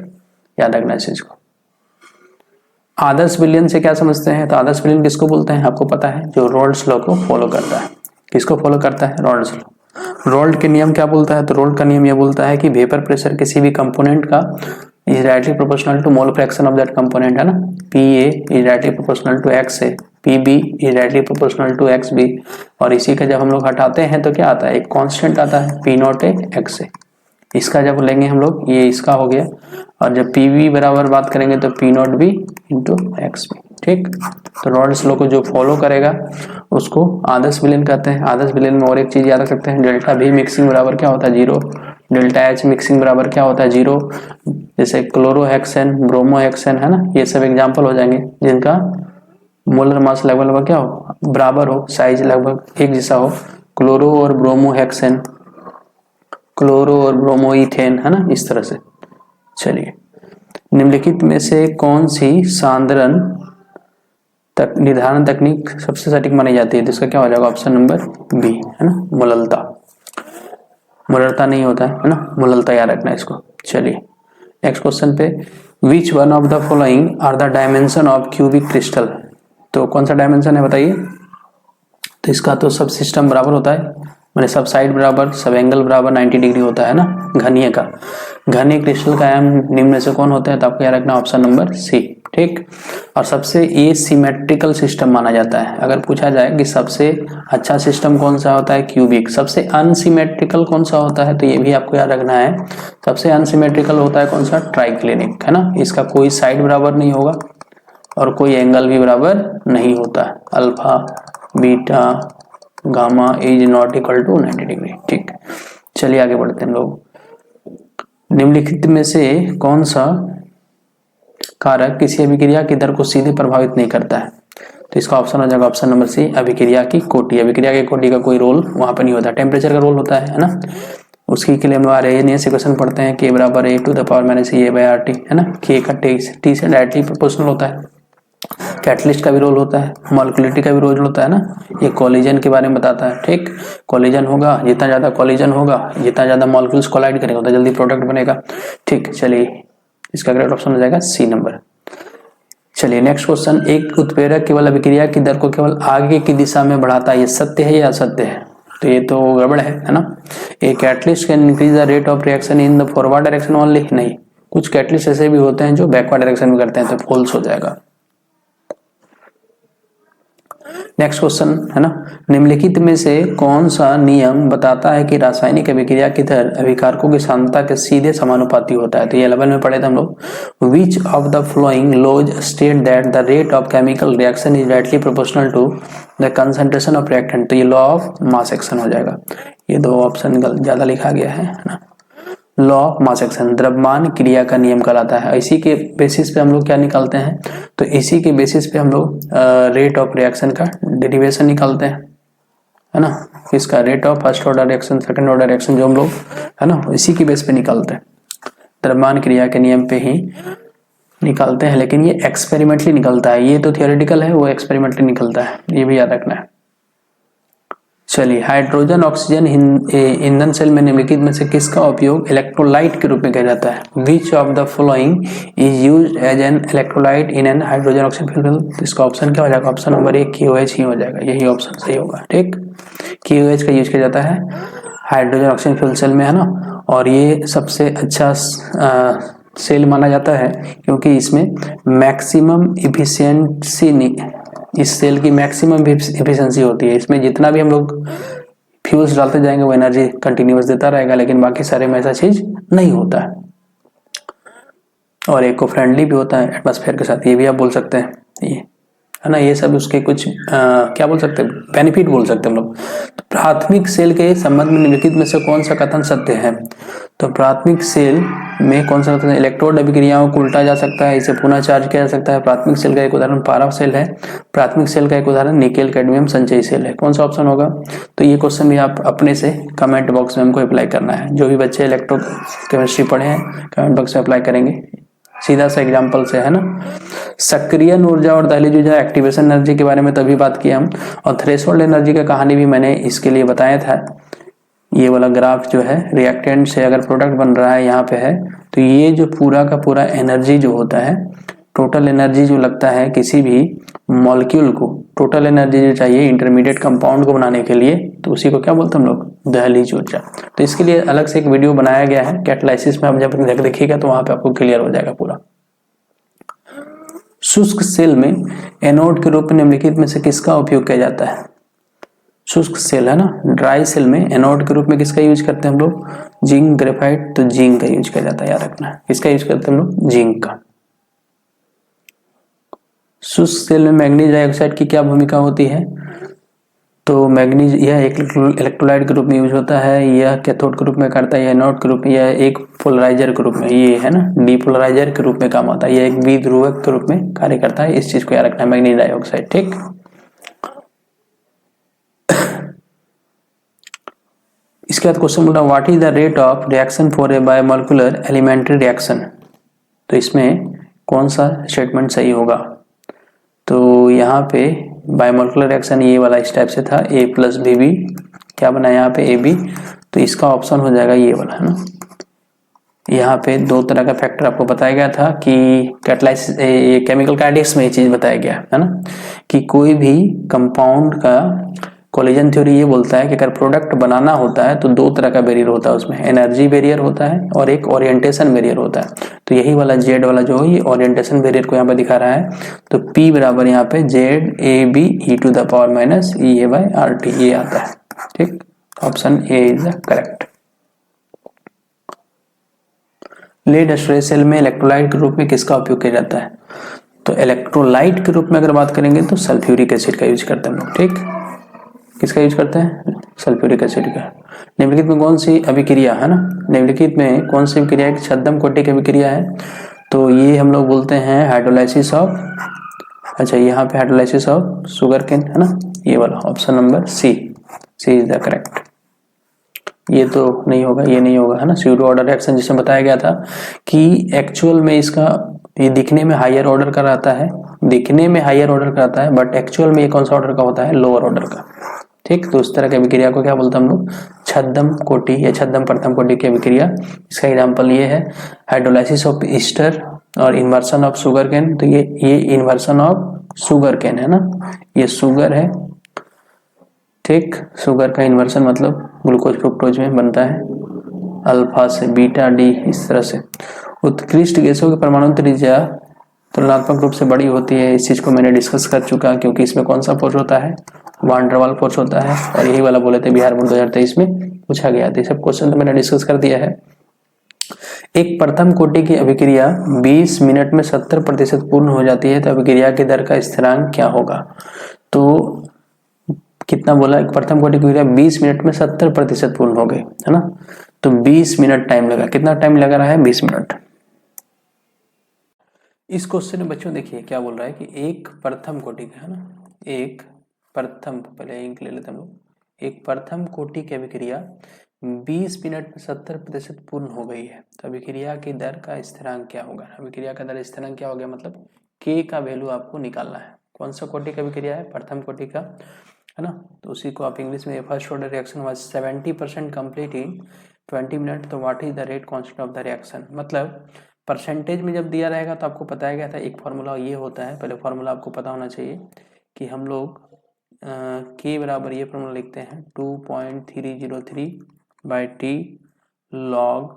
याद रखना इस चीज को। आदर्श विलयन से क्या समझते हैं? तो आदर्श विलयन किसको बोलते हैं? आपको पता है, जो रोल्स लॉ को फॉलो करता है। किसको फॉलो करता है? Roles law. रोल्ट के नियम क्या बोलता है? तो रोल्ट का नियम यह बोलता है कि वेपर प्रेशर किसी भी कंपोनेंट का is directly proportional to mole fraction of that component, है ना। PA is directly proportional to XA, PB is directly proportional to XB। और इसी का जब हम लोग हटाते हैं तो क्या आता है? एक कांस्टेंट आता है, P0 XA। इसका जब लेंगे हम लोग, ये इसका हो गया, और जब PB बराबर बात करेंगे तो P0B इंटू XB। ठीक, तो रोल्स लॉ को जो फॉलो करेगा उसको आदर्श विलयन कहते हैं। आदर्श विलयन में और एक चीज याद रख सकते हैं, डेल्टा V मिक्सिंग बराबर क्या होता है? 0। डेल्टा H मिक्सिंग बराबर क्या होता है? 0। जैसे क्लोरोहेक्सेन, ब्रोमोहेक्सेन, है ना, ये सब एग्जाम्पल हो जाएंगे जिनका मोलर मास लगभग क्या हो? बराबर हो, साइज लगभग एक जैसा हो। क्लोरो और ब्रोमोहेक्सेन, क्लोरो और ब्रोमोइथेन, है ना, इस तरह से। चलिए, निम्नलिखित में से कौन सी सांद्रण निर्धारण तकनीक सबसे सटीक मानी जाती है? तो इसका क्या हो जाएगा? ऑप्शन नंबर B, है ना, मोललता। मोलरता नहीं होता है ना, मोललता याद रखना इसको। चलिए नेक्स्ट क्वेश्चन पे, which one of the following are the dimension of cubic crystal? तो कौन सा डायमेंशन है बताइए? तो इसका तो सब सिस्टम बराबर होता है, मैंने सब साइड बराबर, सब एंगल बराबर 90 डिग्री होता है ना। घनीय का, घनीय क्रिस्टल का आयाम निम्न में से कौन होता है? तो आपको याद रखना ऑप्शन नंबर C। ठीक, और सबसे ये सिमेट्रिकल सिस्टम माना जाता है। अगर पूछा जाए कि सबसे अच्छा सिस्टम कौन सा होता है? क्यूबिक। सबसे अनसिमेट्रिकल कौन सा होता है? तो ये भी आपको याद रखना है, सबसे अनसिमेट्रिकल होता है कौन सा? ट्राइक्लिनिक, है ना। इसका कोई साइड बराबर नहीं होगा और कोई एंगल भी बराबर नहीं होता है। Alpha, beta, gamma is not equal to 90 degree. ठीक, चलिए आगे बढ़ते हैं लोग। निम्नलिखित में से कौन सा कारक किसी अभिक्रिया की दर को सीधे प्रभावित नहीं करता है? तो इसका ऑप्शन हो जाएगा ऑप्शन नंबर C, अभिक्रिया की कोटि। अभिक्रिया की कोटि का कोई रोल वहां पर नहीं होता, टेम्परेचर का रोल होता है ना। उसकी के लिए हम लोग RANS क्वेश्चन पढ़ते हैं, K बराबर A⁻⁻ है ना। K का T से डायरेक्टली प्रोपोर्शनल होता है। कैटलिस्ट का भी रोल होता है, मॉलिक्यूलरिटी का भी रोल होता है ना। ये कोलिजन के बारे में बताता है। ठीक, कोलिजन होगा, जितना ज्यादा कोलिजन होगा, जितना ज्यादा मॉलिक्यूल्स कोलाइड करेंगे उतना जल्दी प्रोडक्ट बनेगा। ठीक, चलिए इसका करेक्ट ऑप्शन हो जाएगा C नंबर। चलिए नेक्स्ट क्वेश्चन, एक उत्प्रेरक केवल अभिक्रिया की दर को केवल आगे की दिशा में बढ़ाता है, ये सत्य है या असत्य है? तो ये तो गड़बड़ है ना। A catalyst can increase the rate of reaction in the forward direction only, नहीं, कुछ कैटलिस्ट ऐसे भी होते हैं जो बैकवर्ड डायरेक्शन में करते हैं, तो फॉल्स हो जाएगा। नेक्स्ट क्वेश्चन है ना, निम्नलिखित में से कौन सा नियम बताता है कि रासायनिक अभिक्रिया की दर अभिकारकों की सांद्रता के सीधे समानुपाती होता है? तो ये 11 में पढ़े थे हम लोग। Which of the following laws state that the rate of chemical reaction is directly proportional to the concentration of reactant? तो ये लॉ ऑफ मास एक्शन हो जाएगा। ये दो ऑप्शन ज्यादा लिखा गया है ना। लॉ ऑफ मास एक्शन द्रव्यमान क्रिया का नियम कहलाता है। इसी के बेसिस पे हम लोग क्या निकालते हैं, तो इसी के बेसिस पे हम लोग रेट ऑफ रिएक्शन का डेरिवेशन निकालते हैं, है ना। इसका rate of first order reaction, second order reaction जो हम लोग है ना इसी की बेस पे निकालते हैं, द्रव्यमान क्रिया के नियम पे ही निकालते हैं। लेकिन ये एक्सपेरिमेंटली निकलता है, ये तो थियोरेटिकल है, वो एक्सपेरिमेंटली निकलता है, ये भी याद रखना है। चलिए, हाइड्रोजन ऑक्सीजन ईंधन सेल में निम्नलिखित में से किसका उपयोग इलेक्ट्रोलाइट के रूप में किया जाता है? Which of the following is used as an electrolyte in an hydrogen oxygen fuel? इसका ऑप्शन क्या हो जाएगा? ऑप्शन नंबर 1 QOH ही हो जाएगा, यही ऑप्शन सही होगा। ठीक, QOH का यूज किया जाता है हाइड्रोजन ऑक्सीजन फ्यूल सेल में, है ना। और ये सबसे अच्छा सेल माना जाता है क्योंकि इसमें मैक्सिमम इफिशियंसी, इस सेल की मैक्सिमम एफिशिएंसी होती है। इसमें जितना भी हम लोग फ्यूल्स डालते जाएंगे वो एनर्जी कंटिन्यूअस देता रहेगा, लेकिन बाकी सारे में ऐसा चीज नहीं होता है। और इको फ्रेंडली भी होता है एटमॉस्फेयर के साथ, ये भी आप बोल सकते हैं, ये है ना। ये सब उसके कुछ क्या बोल सकते हैं, बेनिफिट बोल सकते हैं हम लोग। तो प्राथमिक सेल के संबंध में निम्नलिखित में से कौन सा कथन सत्य है? तो प्राथमिक सेल में कौन सा कथन? इलेक्ट्रोड अभिक्रियाओं को उल्टा जा सकता है, इसे पुनः चार्ज किया जा सकता है। प्राथमिक सेल का एक उदाहरण पारा सेल है। प्राथमिक सेल का एक उदाहरण निकेल कैडमियम संचयी सेल है। कौन सा ऑप्शन होगा? तो ये क्वेश्चन भी आप अपने से कमेंट बॉक्स में हमको अप्लाई करना है। जो भी बच्चे इलेक्ट्रो केमिस्ट्री पढ़े हैं कमेंट बॉक्स में अप्लाई करेंगे, सीधा सा एग्जाम्पल से, है ना। सक्रिय ऊर्जा और दहलीज ऊर्जा एक्टिवेशन एनर्जी के बारे में तभी बात किया हम, और थ्रेशोल्ड एनर्जी का कहानी भी मैंने इसके लिए बताया था। ये वाला ग्राफ जो है रिएक्टेंट से अगर प्रोडक्ट बन रहा है यहाँ पे है, तो ये जो पूरा का पूरा एनर्जी जो होता है, टोटल एनर्जी जो लगता है किसी भी मॉलिक्यूल को, टोटल एनर्जी जो चाहिए इंटरमीडिएट कंपाउंड को बनाने के लिए, तो उसी को क्या बोलते हैं हम लोग? दहलीज ऊर्जा। तो इसके लिए अलग से एक वीडियो बनाया गया है कैटालिसिस में, आप जब देखिएगा तो वहां पे आपको क्लियर हो जाएगा पूरा। शुष्क सेल में एनोड के रूप में निम्नलिखित में से किसका उपयोग किया जाता है? शुष्क सेल है ना, ड्राई सेल में एनोड के रूप में किसका यूज करते हैं हम लोग? Zinc, graphite. तो जिंक का यूज किया जाता है, याद रखना। किसका यूज करते हैं हम लोग? जिंक का। शुष्क सेल में मैग्नीज डाइऑक्साइड की क्या भूमिका होती है? तो मैग्नीज यह एक इलेक्ट्रोलाइट के रूप में यूज होता है, यह कैथोड के रूप में करता है, यह एनोड के रूप में, यह एक पोलराइजर के रूप में, ये है ना डीपोलराइजर के रूप में काम आता है, यह एक द्विध्रुवक के रूप में कार्य करता है। इस चीज को याद रखना है, मैग्नीज डाइऑक्साइड। ठीक, इसके बाद क्वेश्चन बोल रहा है what is the rate of reaction for a bimolecular elementary reaction? तो इसमें कौन सा स्टेटमेंट सही होगा? तो यहाँ पे बायोमोलिकुलर रिएक्शन ये वाला इस टाइप से था, A + BB क्या बना यहाँ पे AB, तो इसका ऑप्शन हो जाएगा ये वाला, है ना। यहाँ पे दो तरह का फैक्टर आपको बताया गया था कि कैटालाइसिस, केमिकल काइनेटिक्स में ये चीज बताया गया है ना, कि कोई भी कंपाउंड का कोलिजन थ्योरी ये बोलता है कि अगर प्रोडक्ट बनाना होता है तो दो तरह का बैरियर होता है, उसमें एनर्जी बैरियर होता है और एक ओरिएंटेशन बैरियर होता है। तो यही वाला जेड वाला जो है ये ओरिएंटेशन बैरियर को यहाँ पे दिखा रहा है। तो P बराबर यहाँ पे ZAB e⁻ EA/RT ये आता है। ठीक, option A is the correct. Lead एस्ट्रेट सेल में इलेक्ट्रोलाइट के रूप में किसका उपयोग किया जाता है? तो इलेक्ट्रोलाइट के रूप में अगर बात करेंगे तो सल्फ्यूरिक एसिड का यूज करते हैं हम लोग। ठीक, किसका यूज करते हैं? सल्फ्यूरिक एसिड का। निम्नलिखित में कौन सी अभिक्रिया है ना, निम्नलिखित में कौन सी अभिक्रिया है? छद्म कोटि की अभिक्रिया है। तो ये हम लोग बोलते हैं हाइड्रोलाइसिस ऑफ, अच्छा यहाँ पे हाइड्रोलाइसिस ऑफ शुगर केन, है ना, ये वाला option number C is the correct. ये तो नहीं होगा, ये नहीं होगा, है ना। स्यूडो ऑर्डर रिएक्शन जिसमें बताया गया था कि एक्चुअल में इसका ये दिखने में हायर ऑर्डर का रहता है, दिखने में हायर ऑर्डर का रहता है, बट एक्चुअल में ये कौन सा ऑर्डर का होता है? लोअर ऑर्डर का। ठीक, तो उस तरह की अभिक्रिया को क्या बोलते हैं हम लोग? छद्म कोटि या छद्म प्रथम कोटि की अभिक्रिया। इसका एग्जांपल ये है हाइड्रोलाइसिस ऑफ ईस्टर और इन्वर्सन ऑफ शुगर केन। तो ये इन्वर्सन ऑफ शुगर केन है ना, ये शुगर है। ठीक, शुगर का इन्वर्सन मतलब ग्लूकोज फ्रुक्टोज में बनता है, अल्फा से बीटा डी इस तरह से। उत्कृष्ट गैसों की परमाणु त्रिज्या तुलनात्मक रूप से बड़ी होती है। इस चीज को मैंने डिस्कस कर चुका, क्योंकि इसमें कौन सा फोर्स होता है, वान डर वाल फोर्स होता है, और यही वाला बोले थे बिहार बोर्ड 2023 में पूछा गया था। सब क्वेश्चन तो मैंने डिस्कस कर दिया है। एक प्रथम कोटि की अभिक्रिया 20 मिनट में 70% पूर्ण हो जाती है, तो अभिक्रिया की दर का स्थिरांक क्या होगा? तो कितना बोला, एक प्रथम कोटि की अभिक्रिया 20 मिनट में 70% पूर्ण हो गई, है ना? तो 20 मिनट टाइम लगा। कितना टाइम लगा रहा है? 20 मिनट। इस क्वेश्चन में बच्चों देखिए क्या बोल रहा है कि एक प्रथम कोटि का, है ना, एक प्रथम, पहले इंक ले लेते हम लोग, एक प्रथम कोटि की अभिक्रिया 20 मिनट में 70% पूर्ण हो गई है, तो अभिक्रिया की दर का स्थिरांक क्या होगा? अभिक्रिया का दर स्थिरांक क्या हो गया, मतलब k का वैल्यू आपको निकालना है। कौन सा कोटि का अभिक्रिया है? प्रथम कोटि का, है ना? तो उसी को आप इंग्लिश में first order reaction was 70% complete in 20 minute, तो what is the rate constant of the reaction? मतलब परसेंटेज में जब दिया रहेगा तो आपको बताया गया था एक फार्मूला ये होता है, पहले फार्मूला आपको पता होना चाहिए कि हम लोग के बराबर ये फार्मूला लिखते हैं 2.303 by T log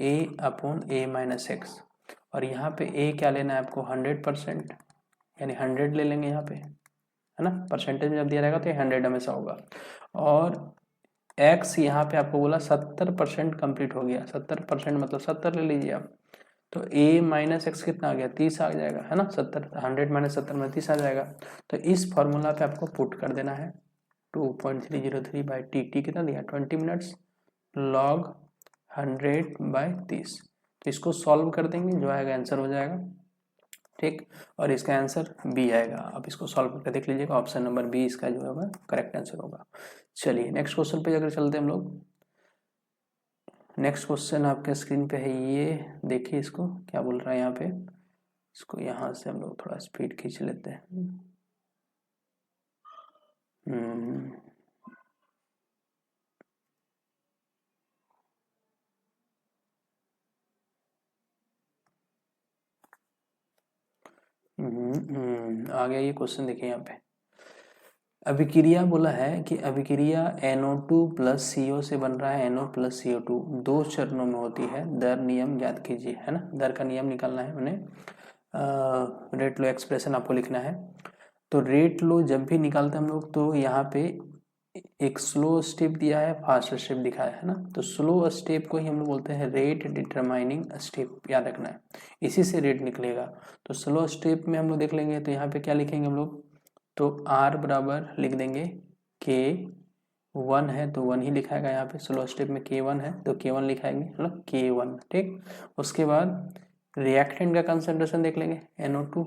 A upon A minus x, और यहाँ पे ए क्या लेना है आपको? 100%, यानी 100 ले लेंगे यहाँ पे, है ना? परसेंटेज में जब दिया रहेगा तो ये 100 हमेशा होगा, और एक्स यहाँ पे आपको बोला 70% कंप्लीट हो गया। 70% मतलब 70 ले लीजिए आप, तो a माइनस एक्स कितना आ गया? 30 आ जाएगा, है ना? 70, 100 माइनस 70 में 30 आ जाएगा। तो इस फॉर्मूला पे आपको पुट कर देना है 2.303 बाई टी, टी कितना दिया? 20 मिनट्स, लॉग 100 बाई 30। तो इसको सॉल्व कर देंगे, जो आएगा आंसर हो जाएगा, ठीक। और इसका आंसर बी आएगा। आप इसको सॉल्व करके देख लीजिएगा, ऑप्शन नंबर बी इसका जो होगा करेक्ट आंसर होगा। चलिए नेक्स्ट क्वेश्चन पे अगर चलते हैं हम लोग। नेक्स्ट क्वेश्चन आपके स्क्रीन पे है, ये देखिए इसको क्या बोल रहा है यहाँ पे। इसको यहाँ से हम लोग थोड़ा स्पीड खींच लेते हैं। आ गया ये क्वेश्चन, देखिए यहाँ पे अभिक्रिया बोला है कि अभिक्रिया NO2 प्लस CO से बन रहा है, NO प्लस CO2, 2 चरणों में होती है। दर नियम ज्ञात कीजिए, है ना? दर का नियम निकालना है उन्हें। रेट लो एक्सप्रेशन आपको लिखना है। तो रेट लो जब भी निकालते हैं हम लोग, तो यहाँ पे एक स्लो स्टेप दिया है, फास्ट स्टेप दिखाया है ना, तो स्लो स्टेप को ही हम लोग बोलते हैं रेट डिटरमाइनिंग स्टेप, याद रखना है, इसी से रेट निकलेगा। तो स्लो स्टेप में हम लोग देख लेंगे, तो यहाँ पे क्या लिखेंगे हम लोग? तो R बराबर लिख देंगे K1 है तो 1 ही लिखाएगा यहाँ पे। स्लो स्टेप में K1 है तो K1 लिखाएंगे, मतलब K1, ठीक। उसके बाद रिएक्टेंट का कंसंट्रेशन देख लेंगे NO2,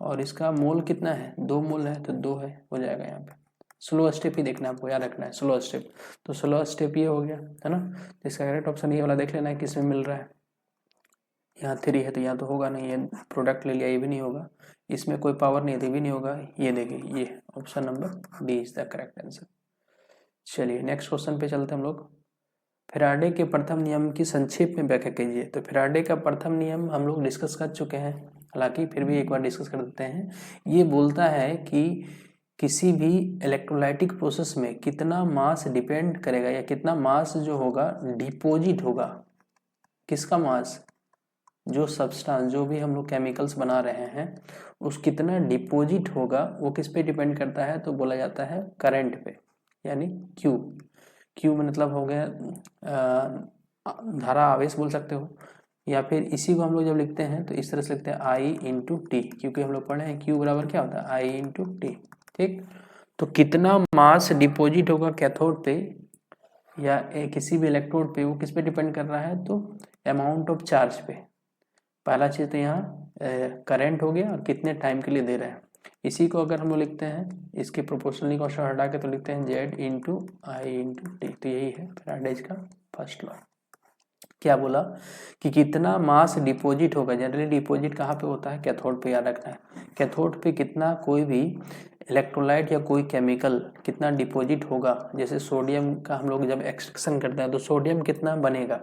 और इसका मोल कितना है? 2 मोल है, तो 2 है, हो जाएगा यहाँ पे। स्लो स्टेप ही देखना है आपको, याद रखना है स्लो स्टेप। तो स्लो स्टेप ये हो गया, है ना? तो इसका करेक्ट ऑप्शन ये वाला देख लेना है किसमें मिल रहा है। यहाँ 3 है तो यहाँ तो होगा नहीं, ये प्रोडक्ट ले लिया, ये भी नहीं होगा। इसमें कोई पावर नहीं है तो भी नहीं होगा। ये देखिए, ये option number D is the correct answer. चलिए नेक्स्ट क्वेश्चन पे चलते हम लोग। फैराडे के प्रथम नियम की संक्षेप में व्याख्या कीजिए। तो फैराडे का प्रथम नियम हम लोग डिस्कस कर चुके हैं, हालांकि फिर भी एक बार डिस्कस कर देते हैं। ये बोलता है कि किसी भी इलेक्ट्रोलाइटिक प्रोसेस में कितना मास डिपेंड करेगा, या कितना मास जो होगा डिपोजिट होगा। किसका मास? जो सब्सटेंस, जो भी हम लोग केमिकल्स बना रहे हैं, उस कितना डिपोजिट होगा वो किस पे डिपेंड करता है? तो बोला जाता है करंट पे, यानी क्यू। क्यू मतलब हो गया धारा आवेश बोल सकते हो, या फिर इसी को हम लोग जब लिखते हैं तो इस तरह से लिखते हैं I इंटू टी, क्योंकि हम लोग पढ़े हैं क्यू बराबर क्या होता है? I इंटू टी, ठीक। तो कितना मास डिपोजिट होगा कैथोड पे या किसी भी इलेक्ट्रोड पे, वो किस पे डिपेंड कर रहा है? तो अमाउंट ऑफ चार्ज पे। पहला चीज तो यहाँ करंट हो गया, और कितने टाइम के लिए दे रहे हैं। इसी को अगर हम लोग लिखते हैं, इसके प्रोपोर्शनली क्वेश्चन हटा के तो लिखते हैं Z इंटू आई इंटू टी। तो यही है फैराडेज का फर्स्ट लॉ। क्या बोला कि कितना मास डिपॉजिट होगा। जनरली डिपॉजिट कहाँ पे होता है? कैथोड पे, याद रखना है। कैथोड पे कितना कोई भी इलेक्ट्रोलाइट या कोई केमिकल कितना डिपॉजिट होगा। जैसे सोडियम का हम लोग जब एक्सट्रैक्शन करते हैं तो सोडियम कितना बनेगा,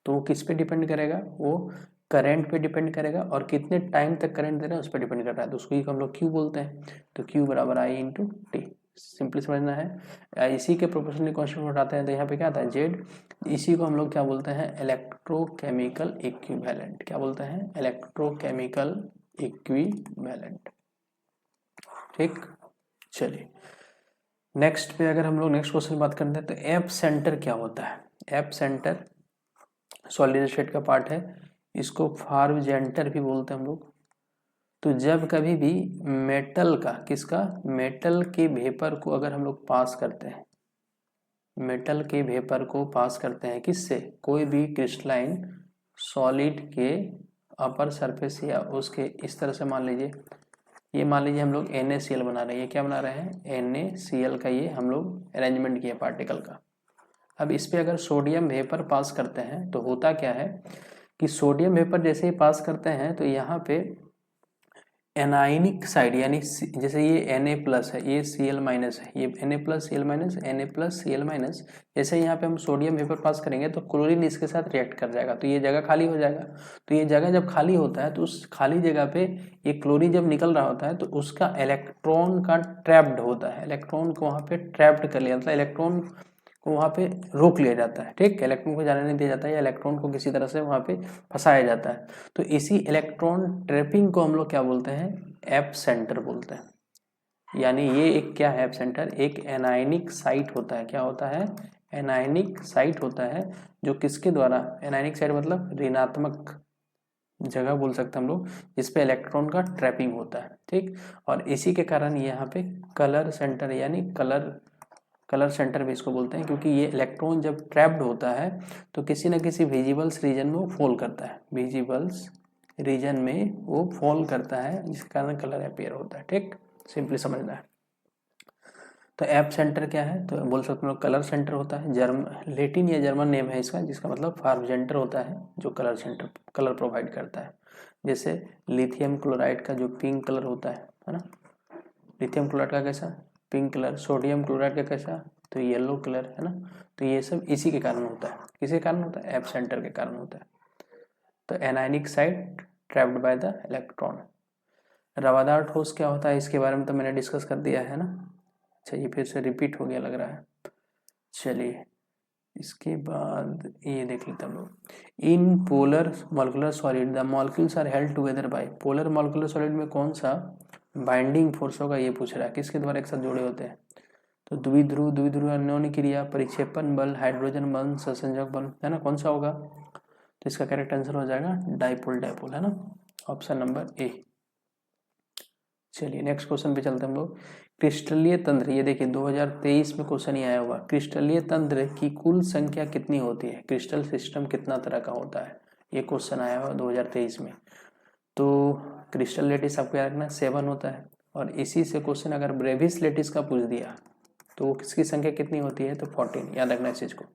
तो वो किस पे डिपेंड करेगा? वो करंट पे डिपेंड करेगा, और कितने टाइम तक करंट दे रहा है उस पर डिपेंड कर रहा है। तो उसको ही हम लोग क्यू बोलते हैं। तो क्यू बराबर I इंटू टी। सिंपली समझना है। इसी के प्रोपोर्शनली कांस्टेंट को हटाते हैं तो यहाँ पे क्या आता है जेड। इसी को हम लोग क्या बोलते हैं इलेक्ट्रोकेमिकल इक्विवेलेंट। क्या बोलते हैं इलेक्ट्रोकेमिकल इक्विवेलेंट। ठीक, चलिए नेक्स्ट पे अगर हम लोग नेक्स्ट क्वेश्चन बात करते हैं तो एप सेंटर क्या होता है। एप सेंटर सॉलिड स्टेट का पार्ट है, इसको फार्जेंटर भी बोलते हैं हम लोग। तो जब कभी भी मेटल का किसका मेटल के वेपर को अगर हम लोग पास करते हैं, मेटल के वेपर को पास करते हैं किससे, कोई भी क्रिस्टलाइन सॉलिड के अपर सरफेस या उसके इस तरह से मान लीजिए, ये मान लीजिए हम लोग NaCl बना रहे हैं, ये क्या बना रहे हैं NaCl का, ये हम लोग अरेंजमेंट किया पार्टिकल का। अब इस पे अगर सोडियम वेपर पास करते हैं तो होता क्या है कि सोडियम वेपर जैसे ही पास करते हैं तो यहाँ पे एनाइनिक साइड यानी जैसे ये Na+ है, ये Cl- है, ये Na+, Cl-, Na+, Cl-, जैसे यहाँ पे हम सोडियम वेपर पास करेंगे तो क्लोरीन इसके साथ रिएक्ट कर जाएगा तो ये जगह खाली हो जाएगा। तो ये जगह जब खाली होता है तो उस खाली जगह पे ये क्लोरीन जब निकल रहा होता है तो उसका इलेक्ट्रॉन का ट्रैप्ड होता है, इलेक्ट्रॉन को वहाँ पे ट्रैप्ड कर लिया जाता है, इलेक्ट्रॉन को वहाँ पे रोक लिया जाता है। ठीक, इलेक्ट्रॉन को जाने नहीं दिया जाता है या इलेक्ट्रॉन को किसी तरह से वहाँ पे फंसाया जाता है। तो इसी इलेक्ट्रॉन ट्रैपिंग को हम लोग क्या बोलते हैं एप सेंटर बोलते हैं। यानी ये एक क्या है एप सेंटर, एक एनायनिक साइट होता है। क्या होता है एनायनिक साइट होता है जो किसके द्वारा, एनायनिक साइट मतलब ऋणात्मक जगह बोल सकते हैं हम लोग, जिस पे इलेक्ट्रॉन का ट्रैपिंग होता है। ठीक, और इसी के कारण यहाँ पे कलर सेंटर यानी कलर सेंटर भी इसको बोलते हैं, क्योंकि ये इलेक्ट्रॉन जब ट्रैप्ड होता है तो किसी न किसी विजिबल्स रीजन में वो फॉल करता है, विजिबल्स रीजन में वो फॉल करता है जिसके कारण कलर अपीयर होता है। ठीक, सिंपली समझना है। तो एप सेंटर क्या है तो बोल सकते हैं कलर सेंटर होता है, लेटिन या जर्मन नेम है इसका, जिसका मतलब फार्जेंटर होता है जो कलर सेंटर कलर प्रोवाइड करता है। जैसे लिथियम क्लोराइड का जो पिंक कलर होता है ना, लिथियम क्लोराइड का कैसा पिंक कलर, सोडियम क्लोराइड का कैसा तो येलो कलर है ना। तो ये सब इसी के कारण होता है, किसके कारण होता है एप सेंटर के कारण होता है। तो anionic site trapped by the electron. रवादार ठोस क्या होता है इसके बारे में तो मैंने डिस्कस कर दिया है ना। अच्छा ये फिर से रिपीट हो गया लग रहा है। चलिए इसके बाद ये देख लेते हम लोग। In polar molecular solid the molecules are held together by, polar molecular solid में कौन सा बाइंडिंग फोर्स होगा ये पूछ रहा है, किसके द्वारा एक साथ जुड़े होते हैं। तो द्विध्रुव अन्योन्य क्रिया, परिक्षेपण बल, हाइड्रोजन बल, संसंजक बल है ना, कौन सा होगा। तो इसका करेक्ट आंसर हो जाएगा डाइपोल डाइपोल है ना, ऑप्शन नंबर ए। चलिए नेक्स्ट क्वेश्चन पे चलते हैं हम लोग। क्रिस्टलीय तंत्र, ये देखिए 2023 में क्वेश्चन ही आया हुआ, क्रिस्टलीय तंत्र की कुल संख्या कितनी होती है, क्रिस्टल सिस्टम कितना तरह का होता है, ये क्वेश्चन आया हुआ 2023 में। तो क्रिस्टल लेटिस आपको याद रखना 7 होता है, और इसी से क्वेश्चन अगर ब्रेविस लेटिस का पूछ दिया तो किसकी संख्या कितनी होती है तो 14, याद रखना इस चीज को।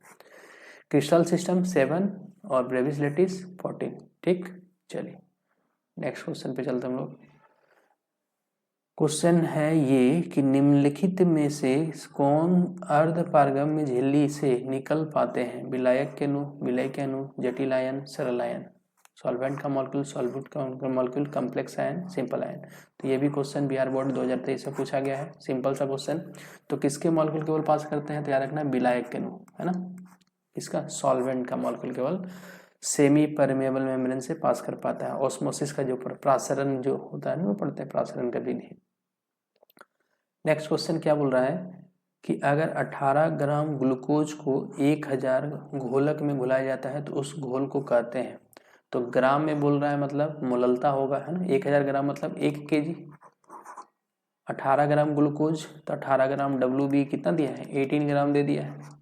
क्रिस्टल सिस्टम 7 और ब्रेविस लेटिस 14। ठीक, चलिए नेक्स्ट क्वेश्चन पे चलते हम लोग। क्वेश्चन है ये कि निम्नलिखित में से कौन अर्धपारगम्य झिल्ली से निकल पाते हैं, विलायक के अणु, विलय के अणु, जटिल आयन, सरल आयन, सॉल्वेंट का मॉलिक्यूल, सॉल्वेंट का molecule, complex ion, simple ion. तो ये भी क्वेश्चन बिहार बोर्ड 2023 से पूछा गया है, सिंपल सा क्वेश्चन। तो किसके मॉलिक्यूल केवल पास करते हैं तो याद रखना विलायक के अणु है ना, इसका सॉल्वेंट का मॉलिक्यूल केवल सेमी परमेबल मेम्ब्रेन से पास कर पाता है। ऑस्मोसिस का जो प्रासरण जो होता है ना वो पढ़ते हैं, प्रासरण का विधि। नेक्स्ट क्वेश्चन क्या बोल रहा है कि अगर 18 ग्राम ग्लूकोज को 1000 घोलक में घुलाया जाता है तो उस घोल को कहते हैं, तो ग्राम में बोल रहा है मतलब मोललता होगा है ना, 1000 ग्राम मतलब 1 kg। 18 ग्राम ग्लूकोज तो 18 ग्राम WB कितना दिया है 18 ग्राम दे दिया है।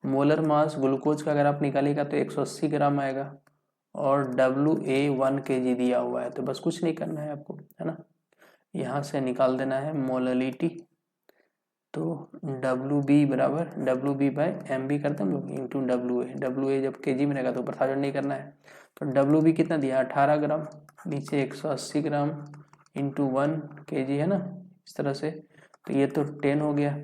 मोलर मास ग्लूकोज का अगर आप निकालिएगा तो 180 ग्राम आएगा, और WA 1 kg दिया हुआ है। तो बस कुछ नहीं करना है आपको है ना, यहाँ से निकाल देना है मोललिटी। तो WB बराबर WB बाय MB करते हैं हम लोग इंटू WA जब kg में रहेगा तो ऊपर 1000 नहीं करना है। तो WB कितना दिया 18 ग्राम, नीचे 180 ग्राम इंटू 1 kg है ना, इस तरह से। तो ये तो 10 हो गया,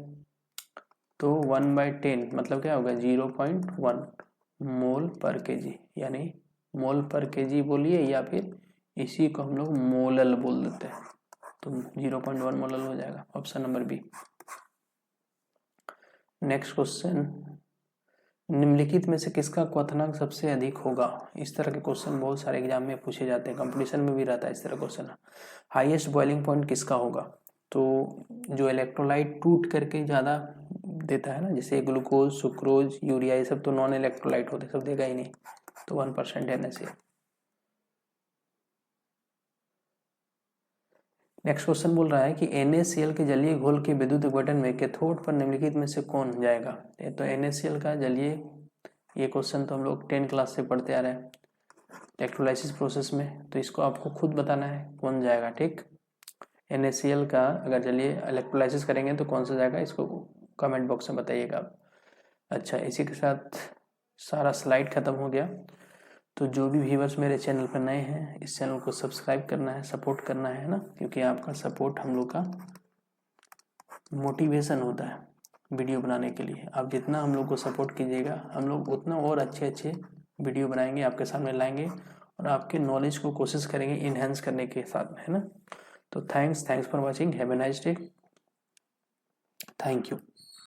तो 1/10 मतलब क्या होगा 0.1 मोल पर kg, यानी मोल पर kg बोलिए या फिर इसी को हम लोग मोलल बोल देते हैं। तो 0.1 मोलल हो जाएगा, option number B. Next question, निम्नलिखित में से किसका क्वथनांक सबसे अधिक होगा? इस तरह के क्वेश्चन बहुत सारे एग्जाम में पूछे जाते हैं, कंपटीशन में भी रहता है इस तरह क्वेश्चन। हाईएस्ट बॉइलिंग पॉइंट किसका होगा? तो जो इलेक्ट्रोलाइट टूट करके ज़्यादा देता है ना, जैसे ग्लूकोज, सुक्रोज, यूरिया, ये सब तो नॉन इलेक्ट्रोलाइट होते, सब देगा ही नहीं, तो 1% NaCl। नेक्स्ट क्वेश्चन बोल रहा है कि NaCl के जलीय घोल के विद्युत विघटन में कैथोड पर निम्नलिखित में से कौन जाएगा? तो NaCl का जलीय, ये क्वेश्चन तो हम लोग 10 क्लास से पढ़ते आ रहे हैं इलेक्ट्रोलाइसिस प्रोसेस में, तो इसको आपको खुद बताना है कौन जाएगा। ठीक, NaCl का अगर जलीय इलेक्ट्रोलाइसिस करेंगे तो कौन सा जाएगा, इसको कमेंट बॉक्स में बताइएगा आप। अच्छा, इसी के साथ सारा स्लाइड खत्म हो गया। तो जो भी व्यूअर्स मेरे चैनल पर नए हैं, इस चैनल को सब्सक्राइब करना है, सपोर्ट करना है ना, क्योंकि आपका सपोर्ट हम लोग का मोटिवेशन होता है वीडियो बनाने के लिए। आप जितना हम लोग को सपोर्ट कीजिएगा, हम लोग उतना और अच्छे अच्छे वीडियो बनाएंगे, आपके सामने लाएंगे और आपके नॉलेज को कोशिश करेंगे इन्हेंस करने के साथ में, है ना। तो thanks for watching, have a nice day, thank you.